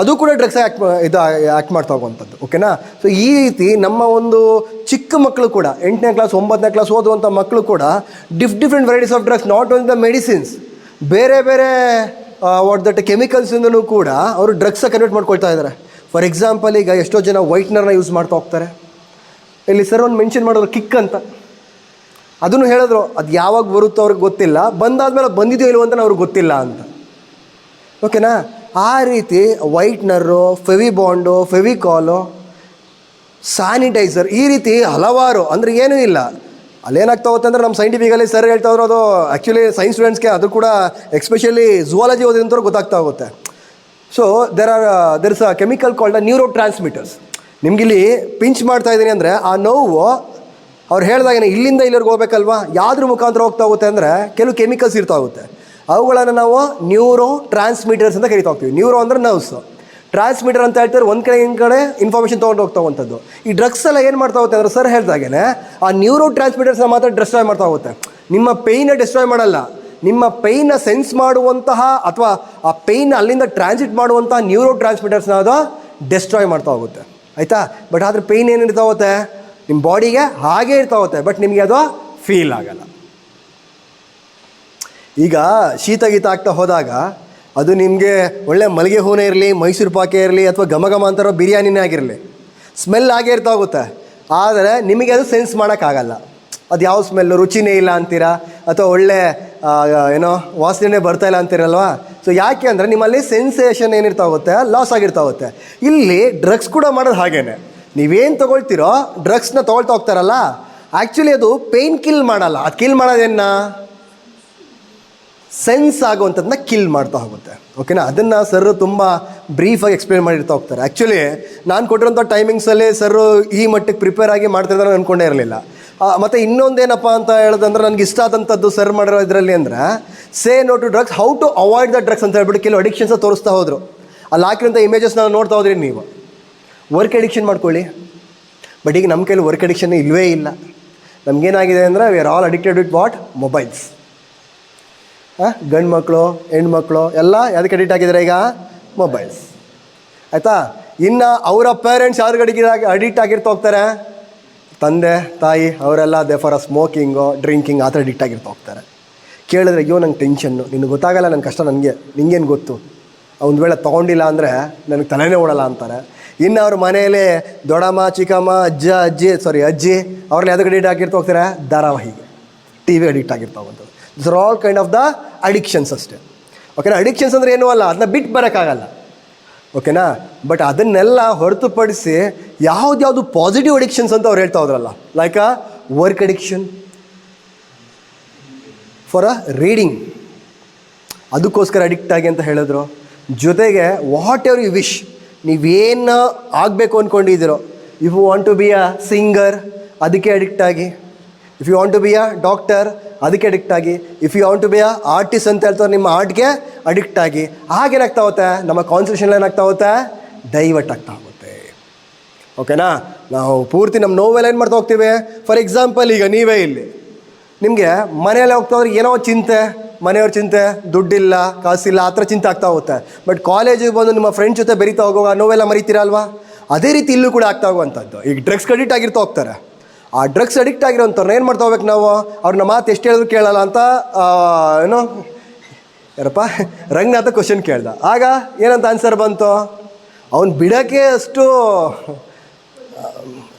ಅದು ಕೂಡ ಡ್ರಗ್ಸ್ ಆ್ಯಕ್ಟ್ ಮಾಡ್ತಾ ಹೋಗುವಂಥದ್ದು. ಓಕೆನಾ? ಸೊ ಈ ರೀತಿ ನಮ್ಮ ಒಂದು ಚಿಕ್ಕ ಮಕ್ಕಳು ಕೂಡ 8ನೇ ಕ್ಲಾಸ್ 9ನೇ ಕ್ಲಾಸ್ ಓದುವಂಥ ಮಕ್ಕಳು ಕೂಡ different varieties of drugs, not only the medicines, ಬೇರೆ ವಾಟ್ ದಟ್ ಕೆಮಿಕಲ್ಸಿಂದನೂ ಕೂಡ ಅವರು ಡ್ರಗ್ಸಾಗಿ ಕನ್ವರ್ಟ್ ಮಾಡ್ಕೊಳ್ತಾ ಇದ್ದಾರೆ. ಫಾರ್ ಎಕ್ಸಾಂಪಲ್, ಈಗ ಎಷ್ಟೋ ಜನ ವೈಟ್ನರ್ನ ಯೂಸ್ ಮಾಡ್ತಾ ಹೋಗ್ತಾರೆ. ಇಲ್ಲಿ ಸರ್ ಒಂದು ಮೆನ್ಷನ್ ಮಾಡಿದ್ರು ಕಿಕ್ ಅಂತ, ಅದನ್ನು ಹೇಳಿದ್ರು. ಅದು ಯಾವಾಗ ಬರುತ್ತೋ ಅವ್ರಿಗೆ ಗೊತ್ತಿಲ್ಲ, ಬಂದಾದ್ಮೇಲೆ ಬಂದಿದೆಯೋ ಇಲ್ವೋ ಅಂತ ಅವ್ರಿಗೆ ಗೊತ್ತಿಲ್ಲ ಅಂತ. ಓಕೆನಾ? ಆ ರೀತಿ ವೈಟ್ನರು, ಫೆವಿಬಾಂಡು, ಫೆವಿಕಾಲು, ಸ್ಯಾನಿಟೈಸರ್, ಈ ರೀತಿ ಹಲವಾರು, ಅಂದರೆ ಏನೂ ಇಲ್ಲ. ಅಲ್ಲೇನಾಗ್ತಾ ಹೋಗುತ್ತೆ ಅಂದರೆ, ನಮ್ಮ ಸೈಂಟಿಫಿಕಲಿ ಸರ್ ಹೇಳ್ತಾ ಹೋದ್ರು, ಅದು ಆ್ಯಕ್ಚುಲಿ ಸೈನ್ಸ್ ಸ್ಟೂಡೆಂಟ್ಸ್ಗೆ ಅದು ಕೂಡ ಎಕ್ಸ್ಪೆಷಲಿ ಝುವಾಲಜಿ ಓದಿದಂಥವ್ರು ಗೊತ್ತಾಗ್ತಾ ಹೋಗುತ್ತೆ. So there is a chemical called a neurotransmitters. ನಿಮಗಿಲ್ಲಿ ಪಿಂಚ್ ಮಾಡ್ತಾ ಇದ್ದೀನಿ ಅಂದರೆ ಆ ನೋವು ಅವ್ರು ಹೇಳಿದಾಗೇನೆ ಇಲ್ಲಿಂದ ಇಲ್ಲಿವರೆಗೆ ಹೋಗ್ಬೇಕಲ್ವಾ, ಯಾವುದ್ರ ಮುಖಾಂತರ ಹೋಗ್ತಾ ಹೋಗುತ್ತೆ ಅಂದರೆ ಕೆಲವು ಕೆಮಿಕಲ್ಸ್ ಇರ್ತಾ ಹೋಗುತ್ತೆ. ಅವುಗಳನ್ನು ನಾವು ನ್ಯೂರೋ ಟ್ರಾನ್ಸ್ಮಿಟರ್ಸ್ ಅಂತ ಕರಿತಾ ಹೋಗ್ತೀವಿ. ನ್ಯೂರೋ ಅಂದರೆ ನರ್ವ್ಸು, ಟ್ರಾನ್ಸ್ಮಿಟರ್ ಅಂತ ಹೇಳ್ತಾರೆ ಒಂದು ಕಡೆ ಇನ್ಫಾರ್ಮೇಷನ್ ತೊಗೊಂಡು ಹೋಗ್ತಾ ಹೋಗುವಂಥದ್ದು. ಈ ಡ್ರಗ್ಸ್ ಎಲ್ಲ ಏನು ಮಾಡ್ತಾ ಹೋಗುತ್ತೆ ಅಂದರೆ, ಸರ್ ಹೇಳ್ದಾಗೇ ಆ ನ್ಯೂರೋ ಟ್ರಾನ್ಸ್ಮಿಟರ್ಸ್ನ ಮಾತ್ರ ಡಿಸ್ಟ್ರಾಯ್ ಮಾಡ್ತಾ ಹೋಗುತ್ತೆ. ನಿಮ್ಮ ಪೇಯ್ನ ಡಿಸ್ಟ್ರಾಯ್ ಮಾಡಲ್ಲ, ನಿಮ್ಮ ಪೇಯ್ನ ಸೆನ್ಸ್ ಮಾಡುವಂತಹ ಅಥವಾ ಆ ಪೇಯ್ನ ಅಲ್ಲಿಂದ ಟ್ರಾನ್ಸಿಟ್ ಮಾಡುವಂತಹ ನ್ಯೂರೋ ಟ್ರಾನ್ಸ್ಮಿಟರ್ಸ್ನ ಅದು ಡಿಸ್ಟ್ರಾಯ್ ಮಾಡ್ತಾ ಹೋಗುತ್ತೆ. ಆಯಿತಾ? ಬಟ್ ಆದರೆ ಪೇಯ್ನ್ ಏನು ಇರ್ತಾ ಹೋಗುತ್ತೆ, ನಿಮ್ಮ ಬಾಡಿಗೆ ಹಾಗೇ ಇರ್ತಾ ಹೋಗುತ್ತೆ, ಬಟ್ ನಿಮಗೆ ಅದು ಫೀಲ್ ಆಗಲ್ಲ. ಈಗ ಶೀತ ಗೀತ ಆಗ್ತಾ ಹೋದಾಗ ಅದು ನಿಮಗೆ ಒಳ್ಳೆ ಮಲ್ಲಿಗೆ ಹೂನೇ ಇರಲಿ, ಮೈಸೂರು ಪಾಕೆ ಇರಲಿ, ಅಥವಾ ಘಮ ಘಮ ಅಂತಾರೋ ಬಿರಿಯಾನಿನೇ ಆಗಿರಲಿ, ಸ್ಮೆಲ್ ಆಗೇ ಇರ್ತಾ ಹೋಗುತ್ತೆ. ಆದರೆ ನಿಮಗೆ ಅದು ಸೆನ್ಸ್ ಮಾಡೋಕ್ಕಾಗಲ್ಲ. ಅದು ಯಾವ ಸ್ಮೆಲ್ಲು, ರುಚಿನೇ ಇಲ್ಲ ಅಂತೀರಾ, ಅಥವಾ ಒಳ್ಳೆ ಏನೋ ವಾಸನೆ ಬರ್ತಾ ಇಲ್ಲ ಅಂತೀರಲ್ವಾ. ಸೊ ಯಾಕೆ ಅಂದರೆ ನಿಮ್ಮಲ್ಲಿ ಸೆನ್ಸೇಷನ್ ಏನಿರ್ತಾ ಹೋಗುತ್ತೆ, ಲಾಸ್ ಆಗಿರ್ತಾ ಹೋಗುತ್ತೆ. ಇಲ್ಲಿ ಡ್ರಗ್ಸ್ ಕೂಡ ಮಾಡೋದು ಹಾಗೇನೆ. ನೀವೇನು ತೊಗೊಳ್ತೀರೋ ಡ್ರಗ್ಸ್ನ ತೊಗೊಳ್ತಾ ಹೋಗ್ತಾರಲ್ಲ, ಆ್ಯಕ್ಚುಲಿ ಅದು ಪೇಯ್ನ್ ಕಿಲ್ ಮಾಡಲ್ಲ. ಅದು ಕಿಲ್ ಮಾಡೋದೇನ, ಸೆನ್ಸ್ ಆಗುವಂಥದ್ದನ್ನ ಕಿಲ್ ಮಾಡ್ತಾ ಹೋಗುತ್ತೆ. ಓಕೆನಾ. ಅದನ್ನು ಸರ್ ತುಂಬ ಬ್ರೀಫಾಗಿ ಎಕ್ಸ್ಪ್ಲೇನ್ ಮಾಡಿರ್ತಾ ಹೋಗ್ತಾರೆ. ಆ್ಯಕ್ಚುಲಿ ನಾನು ಕೊಟ್ಟಿರೋಂಥ ಟೈಮಿಂಗ್ಸಲ್ಲಿ ಸರ್ರು ಈ ಮಟ್ಟಿಗೆ ಪ್ರಿಪೇರ್ ಆಗಿ ಮಾಡ್ತಿದ್ದಾರೆ ಅಂದ್ಕೊಂಡೇ ಇರಲಿಲ್ಲ. ಮತ್ತು ಇನ್ನೊಂದೇನಪ್ಪ ಅಂತ ಹೇಳೋದಂದ್ರೆ ನನಗೆ ಇಷ್ಟ ಆದಂಥದ್ದು ಸರ್ ಮಾಡಿರೋ ಇದರಲ್ಲಿ ಅಂದರೆ say no to drugs, how to avoid the drugs ಅಂತ ಹೇಳ್ಬಿಟ್ಟು ಕೆಲವು ಅಡಿಕ್ಷನ್ಸ ತೋರಿಸ್ತಾ ಹೋದರು. ಅಲ್ಲಿ ಹಾಕಿರೋಂಥ ಇಮೇಜಸ್ನ ನೋಡ್ತಾ ಹೋದ್ರಿ ನೀವು. ವರ್ಕ್ ಅಡಿಕ್ಷನ್ ಮಾಡ್ಕೊಳ್ಳಿ. ಬಟ್ ಈಗ ನಮ್ಮ ಕೈಲಿ ವರ್ಕ್ ಅಡಿಕ್ಷನ್ ಇಲ್ಲವೇ ಇಲ್ಲ. ನಮಗೇನಾಗಿದೆ ಅಂದರೆ we are all addicted with what, mobiles. ಗಂಡು ಮಕ್ಕಳು ಹೆಣ್ಮಕ್ಳು ಎಲ್ಲ ಯಾವುದಕ್ಕೆ ಅಡಿಕ್ಟ್ ಆಗಿದ್ದಾರೆ ಈಗ, ಮೊಬೈಲ್ಸ್. ಆಯಿತಾ. ಇನ್ನು ಅವರ ಪೇರೆಂಟ್ಸ್ ಯಾರಿಗೆ ಅಡಿಕ್ಟ್ ಆಗಿರ್ತಾ ಹೋಗ್ತಾರೆ, ತಂದೆ ತಾಯಿ ಅವರೆಲ್ಲ they for a smoking drinking ಆ ಥರ ಅಡಿಕ್ಟ್ ಆಗಿರ್ತಾ ಹೋಗ್ತಾರೆ. ಕೇಳಿದ್ರೆ ಅಯ್ಯೋ ನಂಗೆ ಟೆನ್ಷನ್ನು, ನಿನಗೆ ಗೊತ್ತಾಗಲ್ಲ ನನ್ನ ಕಷ್ಟ, ನಿಂಗೇನು ಗೊತ್ತು, ಒಂದು ವೇಳೆ ತೊಗೊಂಡಿಲ್ಲ ಅಂದರೆ ನನಗೆ ತಲೆನೇ ಓಡಲ್ಲ ಅಂತಾರೆ. ಇನ್ನು ಅವ್ರ ಮನೆಯಲ್ಲಿ ದೊಡ್ಡಮ್ಮ ಚಿಕ್ಕಮ್ಮ ಅಜ್ಜಿ ಅವ್ರನ್ನ ಯಾವುದಕ್ಕೆ ಅಡಿಕ್ಟ್ ಆಗಿರ್ತಾ ಹೋಗ್ತಾರೆ, ಧಾರಾವಾಹಿಗೆ, ಟಿ ವಿ ಅಡಿಕ್ಟ್ ಆಗಿರ್ತಾ ಹೋಗ್ತದೆ. This are all kind of the addictions ಅಷ್ಟೇ. ಓಕೆನಾ. ಅಡಿಕ್ಷನ್ಸ್ ಅಂದರೆ ಏನೂ ಅಲ್ಲ, ಅದನ್ನ ಬಿಟ್ಟು ಬರೋಕ್ಕಾಗಲ್ಲ. ಓಕೆನಾ. ಬಟ್ ಅದನ್ನೆಲ್ಲ ಹೊರತುಪಡಿಸಿ ಯಾವ್ದು ಪಾಸಿಟಿವ್ ಅಡಿಕ್ಷನ್ಸ್ ಅಂತ ಅವ್ರು ಹೇಳ್ತಾ ಹೋದ್ರಲ್ಲ, like a work addiction, for a reading, ಅದಕ್ಕೋಸ್ಕರ ಅಡಿಕ್ಟ್ ಆಗಿ ಅಂತ ಹೇಳಿದ್ರು. ಜೊತೆಗೆ ವಾಟ್ ಎವರ್ ಯು ವಿಶ್, ನೀವೇನು ಆಗಬೇಕು ಅಂದ್ಕೊಂಡಿದ್ದೀರೋ, if you want to be a singer ಅದಕ್ಕೆ ಅಡಿಕ್ಟ್ ಆಗಿ, if you want to be a doctor ಅದಕ್ಕೆ ಅಡಿಕ್ಟ್ ಆಗಿ, if you want to be a artist ಅಂತ ಹೇಳ್ತಾರೆ ನಿಮ್ಮ ಆರ್ಟ್ಗೆ ಅಡಿಕ್ಟ್ ಆಗಿ, ಹಾಗೇನಾಗ್ತಾ ಹೋಗುತ್ತೆ, ನಮ್ಮ ಕಾನ್ಸಂಟ್ರೇಷನ್ ಏನಾಗ್ತಾ ಹೋಗುತ್ತೆ, ಡೈವರ್ಟ್ ಆಗ್ತಾ ಹೋಗುತ್ತೆ. ಓಕೆನಾ. ನಾವು ಪೂರ್ತಿ ನಮ್ಮ ನೋವೆಲ್ಲ ಏನು ಮಾಡ್ತಾ ಹೋಗ್ತೀವಿ. ಫಾರ್ ಎಕ್ಸಾಂಪಲ್ ಈಗ ನೀವೇ ಇಲ್ಲಿ ನಿಮಗೆ ಮನೆಯಲ್ಲೇ ಹೋಗ್ತಾ ಹೋದ್ರೆ ಏನೋ ಚಿಂತೆ, ಮನೆಯವ್ರ ಚಿಂತೆ, ದುಡ್ಡಿಲ್ಲ ಕಾಸಿಲ್ಲ ಆ ಥರ ಚಿಂತೆ ಆಗ್ತಾ ಹೋಗುತ್ತೆ. ಬಟ್ ಕಾಲೇಜಿಗೆ ಬಂದು ನಿಮ್ಮ ಫ್ರೆಂಡ್ಸ್ ಜೊತೆ ಬೆರೀತಾ ಹೋಗುವಾಗ ನೋವೆಲ್ಲ ಮರಿತೀರಾ ಅಲ್ವಾ, ಅದೇ ರೀತಿ ಇಲ್ಲೂ ಕೂಡ ಆಗ್ತಾ ಹೋಗುವಂಥದ್ದು. ಈಗ ಡ್ರಗ್ಸ್ಗೆ ಅಡಿಕ್ಟ್ ಆಗಿರ್ತಾ ಹೋಗ್ತಾರೆ. ಆ ಡ್ರಗ್ಸ್ ಅಡಿಕ್ಟ್ ಆಗಿರೋಂಥವ್ರನ್ನ ಏನು ಮಾಡ್ತಾ ಹೋಗ್ಬೇಕು ನಾವು, ಅವ್ರನ್ನ ಮಾತು ಎಷ್ಟು ಹೇಳಿದ್ರು ಕೇಳಲ್ಲ ಅಂತ ಏನೋ ಯಾರಪ್ಪ ರಂಗನಾಥ ಕ್ವಶನ್ ಕೇಳ್ದ. ಆಗ ಏನಂತ ಆನ್ಸರ್ ಬಂತು, ಅವ್ನು ಬಿಡೋಕ್ಕೆ ಅಷ್ಟು,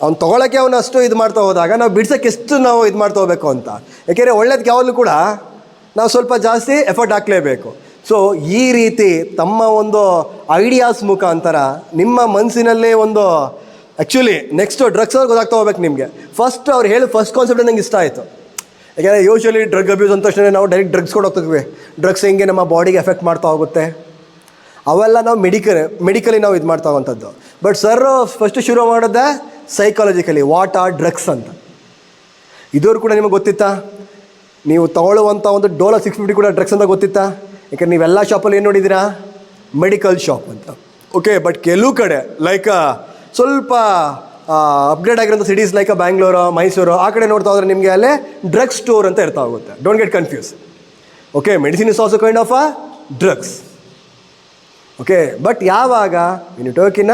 ಅವ್ನು ತೊಗೊಳಕ್ಕೆ ಅವನು ಅಷ್ಟು ಇದು ಮಾಡ್ತಾ ಹೋದಾಗ ನಾವು ಬಿಡ್ಸೋಕ್ಕೆ ಎಷ್ಟು ನಾವು ಇದು ಮಾಡ್ತಾ ಹೋಗ್ಬೇಕು ಅಂತ. ಯಾಕೆಂದರೆ ಒಳ್ಳೇದಕ್ಕೆ ಯಾವಾಗಲೂ ಕೂಡ ನಾವು ಸ್ವಲ್ಪ ಜಾಸ್ತಿ ಎಫರ್ಟ್ ಹಾಕಲೇಬೇಕು. ಸೊ ಈ ರೀತಿ ತಮ್ಮ ಒಂದು ಐಡಿಯಾಸ್ ಮುಖಾಂತರ ನಿಮ್ಮ ಮನಸ್ಸಿನಲ್ಲೇ ಒಂದು ಆ್ಯಕ್ಚುಲಿ ನೆಕ್ಸ್ಟು ಡ್ರಗ್ಸ್ ಅವ್ರಿಗೆ ಗೊತ್ತಾಗ್ತಾ ಹೋಗ್ಬೇಕು ನಿಮಗೆ. ಫಸ್ಟ್ ಅವ್ರು ಹೇಳಿ ಫಸ್ಟ್ ಕಾನ್ಸೆಪ್ಟ್ ನಂಗೆ ಇಷ್ಟ ಆಯಿತು. ಯಾಕೆಂದರೆ ಯೂಶ್ವಲಿ ಡ್ರಗ್ ಅಬ್ಯೂಸ್ ಅಂದ ತಕ್ಷಣ ನಾವು ಡೈರೆಕ್ಟ್ ಡ್ರಗ್ಸ್ ಕೊಡೋಗ್ತೀವಿ. ಡ್ರಗ್ಸ್ ಹೆಂಗೆ ನಮ್ಮ ಬಾಡಿಗೆ ಎಫೆಕ್ಟ್ ಮಾಡ್ತಾ ಹೋಗುತ್ತೆ ಅವೆಲ್ಲ ನಾವು ಮೆಡಿಕಲಿ ನಾವು ಇದು ಮಾಡ್ತಾ ಹೋಗುವಂಥದ್ದು. ಬಟ್ ಸರ್ ಫಸ್ಟ್ ಶುರು ಮಾಡೋದೇ ಸೈಕಾಲಜಿಕಲಿ, ವಾಟ್ ಆರ್ ಡ್ರಗ್ಸ್ ಅಂತ. ಇದುವರೆಗೂ ಕೂಡ ನಿಮಗೆ ಗೊತ್ತಿತ್ತಾ? ನೀವು ತೊಗೊಳ್ಳುವಂಥ ಒಂದು ಡೋಲೋ 650 ಕೂಡ ಡ್ರಗ್ಸ್ ಅಂತ ಗೊತ್ತಿತ್ತಾ? ಯಾಕಂದ್ರೆ ನೀವೆಲ್ಲ ಶಾಪಲ್ಲಿ ಏನು ನೋಡಿದ್ದೀರಾ, ಮೆಡಿಕಲ್ ಶಾಪ್ ಅಂತ. ಓಕೆ. ಬಟ್ ಕೆಲವು ಕಡೆ ಲೈಕ್ ಸ್ವಲ್ಪ ಅಪ್ಗ್ರೇಡ್ ಆಗಿರೋಂಥ ಸಿಟೀಸ್ ಲೈಕ್ ಬ್ಯಾಂಗ್ಳೂರು ಮೈಸೂರು ಆ ಕಡೆ ನೋಡ್ತಾ ಹೋದ್ರೆ ನಿಮಗೆ ಅಲ್ಲೇ ಡ್ರಗ್ ಸ್ಟೋರ್ ಅಂತ ಇರ್ತಾ ಹೋಗುತ್ತೆ. Don't get confuse. Okay. Medicine is also kind of a drugs. Okay. But ಯಾವಾಗ ಇನ್ನು ಟೋಕಿನ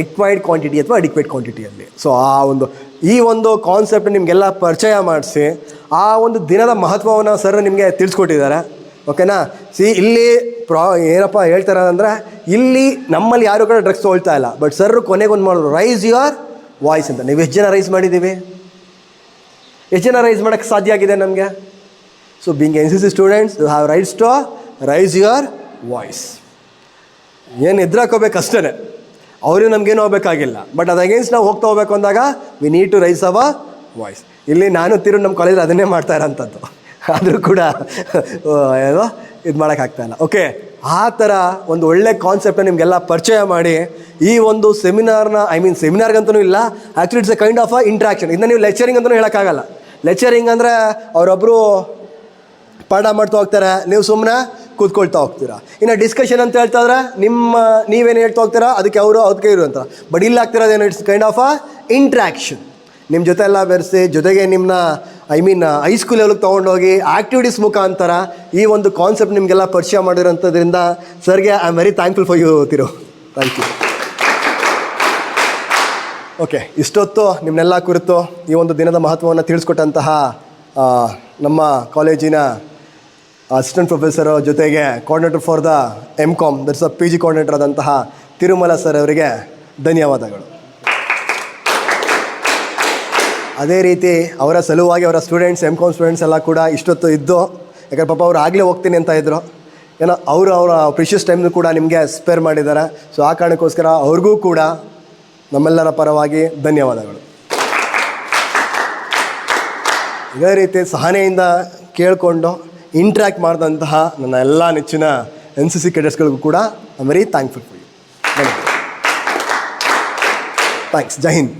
ರಿಕ್ವೈರ್ಡ್ ಕ್ವಾಂಟಿಟಿ ಅಥವಾ ಅಡಿಕ್ವೇಟ್ ಕ್ವಾಂಟಿಟಿಯಲ್ಲಿ. ಸೊ ಈ ಒಂದು ಕಾನ್ಸೆಪ್ಟ್ ನಿಮಗೆಲ್ಲ ಪರಿಚಯ ಮಾಡಿಸಿ ಆ ಒಂದು ದಿನದ ಮಹತ್ವವನ್ನು ಸರ್ ನಿಮಗೆ ತಿಳಿಸ್ಕೊಟ್ಟಿದ್ದಾರೆ. ಓಕೆನಾ. ಇಲ್ಲಿ ಏನಪ್ಪ ಹೇಳ್ತಾರೆ ಅಂದರೆ, ಇಲ್ಲಿ ನಮ್ಮಲ್ಲಿ ಯಾರು ಕೂಡ ಡ್ರಗ್ಸ್ ತೊಗೊಳ್ತಾ ಇಲ್ಲ. ಬಟ್ ಸರ್ ಕೊನೆಗೊಂದು ಮಾಡೋರು, ರೈಸ್ ಯುವರ್ ವಾಯ್ಸ್ ಅಂತ. ನೀವು ಎಷ್ಟು ಜನ ರೈಸ್ ಮಾಡಿದ್ದೀವಿ, ಎಷ್ಟು ಜನ ರೈಸ್ ಮಾಡೋಕ್ಕೆ ಸಾಧ್ಯ ಆಗಿದೆ ನಮಗೆ? So being NCC students you have rights to raise your voice. ಏನು ಎದುರಾಕೋಬೇಕು ಅಷ್ಟೇ, ಅವರು ನಮಗೇನು ಹೋಗ್ಬೇಕಾಗಿಲ್ಲ. ಬಟ್ ಅದು ಅಗೇನ್ಸ್ಟ್ ನಾವು ಹೋಗ್ತಾ ಹೋಗ್ಬೇಕು ಅಂದಾಗ we need to raise our voice. ಇಲ್ಲಿ ನಾನು ನಮ್ಮ ಕಾಲೇಜಲ್ಲಿ ಅದನ್ನೇ ಮಾಡ್ತಾ ಇರೋಂಥದ್ದು. ಆದರೂ ಕೂಡ ಏನೋ ಇದು ಮಾಡೋಕ್ಕಾಗ್ತಾಯಿಲ್ಲ. ಓಕೆ. ಆ ಥರ ಒಂದು ಒಳ್ಳೆ ಕಾನ್ಸೆಪ್ಟನ್ನ ನಿಮಗೆಲ್ಲ ಪರಿಚಯ ಮಾಡಿ ಈ ಒಂದು ಸೆಮಿನಾರ್ನ ಸೆಮಿನಾರ್ಗಂತೂ ಇಲ್ಲ, actually it's A kind of a interaction. ಇದನ್ನ ನೀವು ಲೆಕ್ಚರಿಂಗ್ ಅಂತಲೂ ಹೇಳೋಕ್ಕಾಗಲ್ಲ. ಲೆಕ್ಚರಿಂಗ್ ಅಂದರೆ ಅವರೊಬ್ಬರು ಪಾಠ ಮಾಡ್ತಾ ಹೋಗ್ತಾರೆ, ನೀವು ಸುಮ್ಮನೆ ಕೂತ್ಕೊಳ್ತಾ ಹೋಗ್ತೀರಾ. ಇನ್ನು ಡಿಸ್ಕಷನ್ ಅಂತ ಹೇಳ್ತಾ ಇದ್ರೆ ನೀವೇನು ಹೇಳ್ತಾ ಹೋಗ್ತೀರಾ ಅದಕ್ಕೆ ಅವರು ಅದಕ್ಕೆ ಇರು ಅಂತ. ಬಟ್ ಇಲ್ಲಿ ಆಗ್ತಿರೋದೇನು, it's kind of a interaction. ನಿಮ್ಮ ಜೊತೆ ಎಲ್ಲ ಬೆರೆಸಿ, ಜೊತೆಗೆ ನಿಮ್ಮನ್ನ ಹೈಸ್ಕೂಲ್ ಲೆವೆಲ್ಗೆ ತೊಗೊಂಡೋಗಿ ಆ್ಯಕ್ಟಿವಿಟೀಸ್ ಮುಖಾಂತರ ಈ ಒಂದು ಕಾನ್ಸೆಪ್ಟ್ ನಿಮಗೆಲ್ಲ ಪರಿಚಯ ಮಾಡಿರೋಂಥದ್ರಿಂದ ಸರ್ಗೆ I am very thankful for you ತಿರು. Thank you. ಓಕೆ. ಇಷ್ಟೊತ್ತು ನಿಮ್ಮನ್ನೆಲ್ಲ ಕುರಿತು ಈ ಒಂದು ದಿನದ ಮಹತ್ವವನ್ನು ತಿಳಿಸ್ಕೊಟ್ಟಂತಹ ನಮ್ಮ ಕಾಲೇಜಿನ ಅಸಿಸ್ಟೆಂಟ್ ಪ್ರೊಫೆಸರ್ ಜೊತೆಗೆ coordinator for the MCOM that's PG coordinator ಆದಂತಹ ತಿರುಮಲ ಸರ್ ಅವರಿಗೆ ಧನ್ಯವಾದಗಳು. ಅದೇ ರೀತಿ ಅವರ ಸಲುವಾಗಿ ಅವರ ಸ್ಟೂಡೆಂಟ್ಸ್ MCOM ಸ್ಟೂಡೆಂಟ್ಸ್ ಎಲ್ಲ ಕೂಡ ಇಷ್ಟೊತ್ತು ಇದ್ದು, ಯಾಕಂದ್ರೆ ಪಾಪ ಅವ್ರು ಆಗಲೇ ಹೋಗ್ತೀನಿ ಅಂತ ಇದ್ದರು, ಏನೋ ಅವರ ಪ್ರಿಷಿಯಸ್ ಟೈಮ್ನು ಕೂಡ ನಿಮಗೆ ಸ್ಪೇರ್ ಮಾಡಿದ್ದಾರೆ. ಸೊ ಆ ಕಾರಣಕ್ಕೋಸ್ಕರ ಅವ್ರಿಗೂ ಕೂಡ ನಮ್ಮೆಲ್ಲರ ಪರವಾಗಿ ಧನ್ಯವಾದಗಳು. ಇದೇ ರೀತಿ ಸಹನೆಯಿಂದ ಕೇಳಿಕೊಂಡು ಇಂಟ್ರ್ಯಾಕ್ಟ್ ಮಾಡಿದಂತಹ ನನ್ನ ಎಲ್ಲ ನೆಚ್ಚಿನ NCC ಕೆಡೆಟ್ಸ್ಗಳಿಗೂ ಕೂಡ I am very thankful for you. Thanks. ಜೈ ಹಿಂದ್.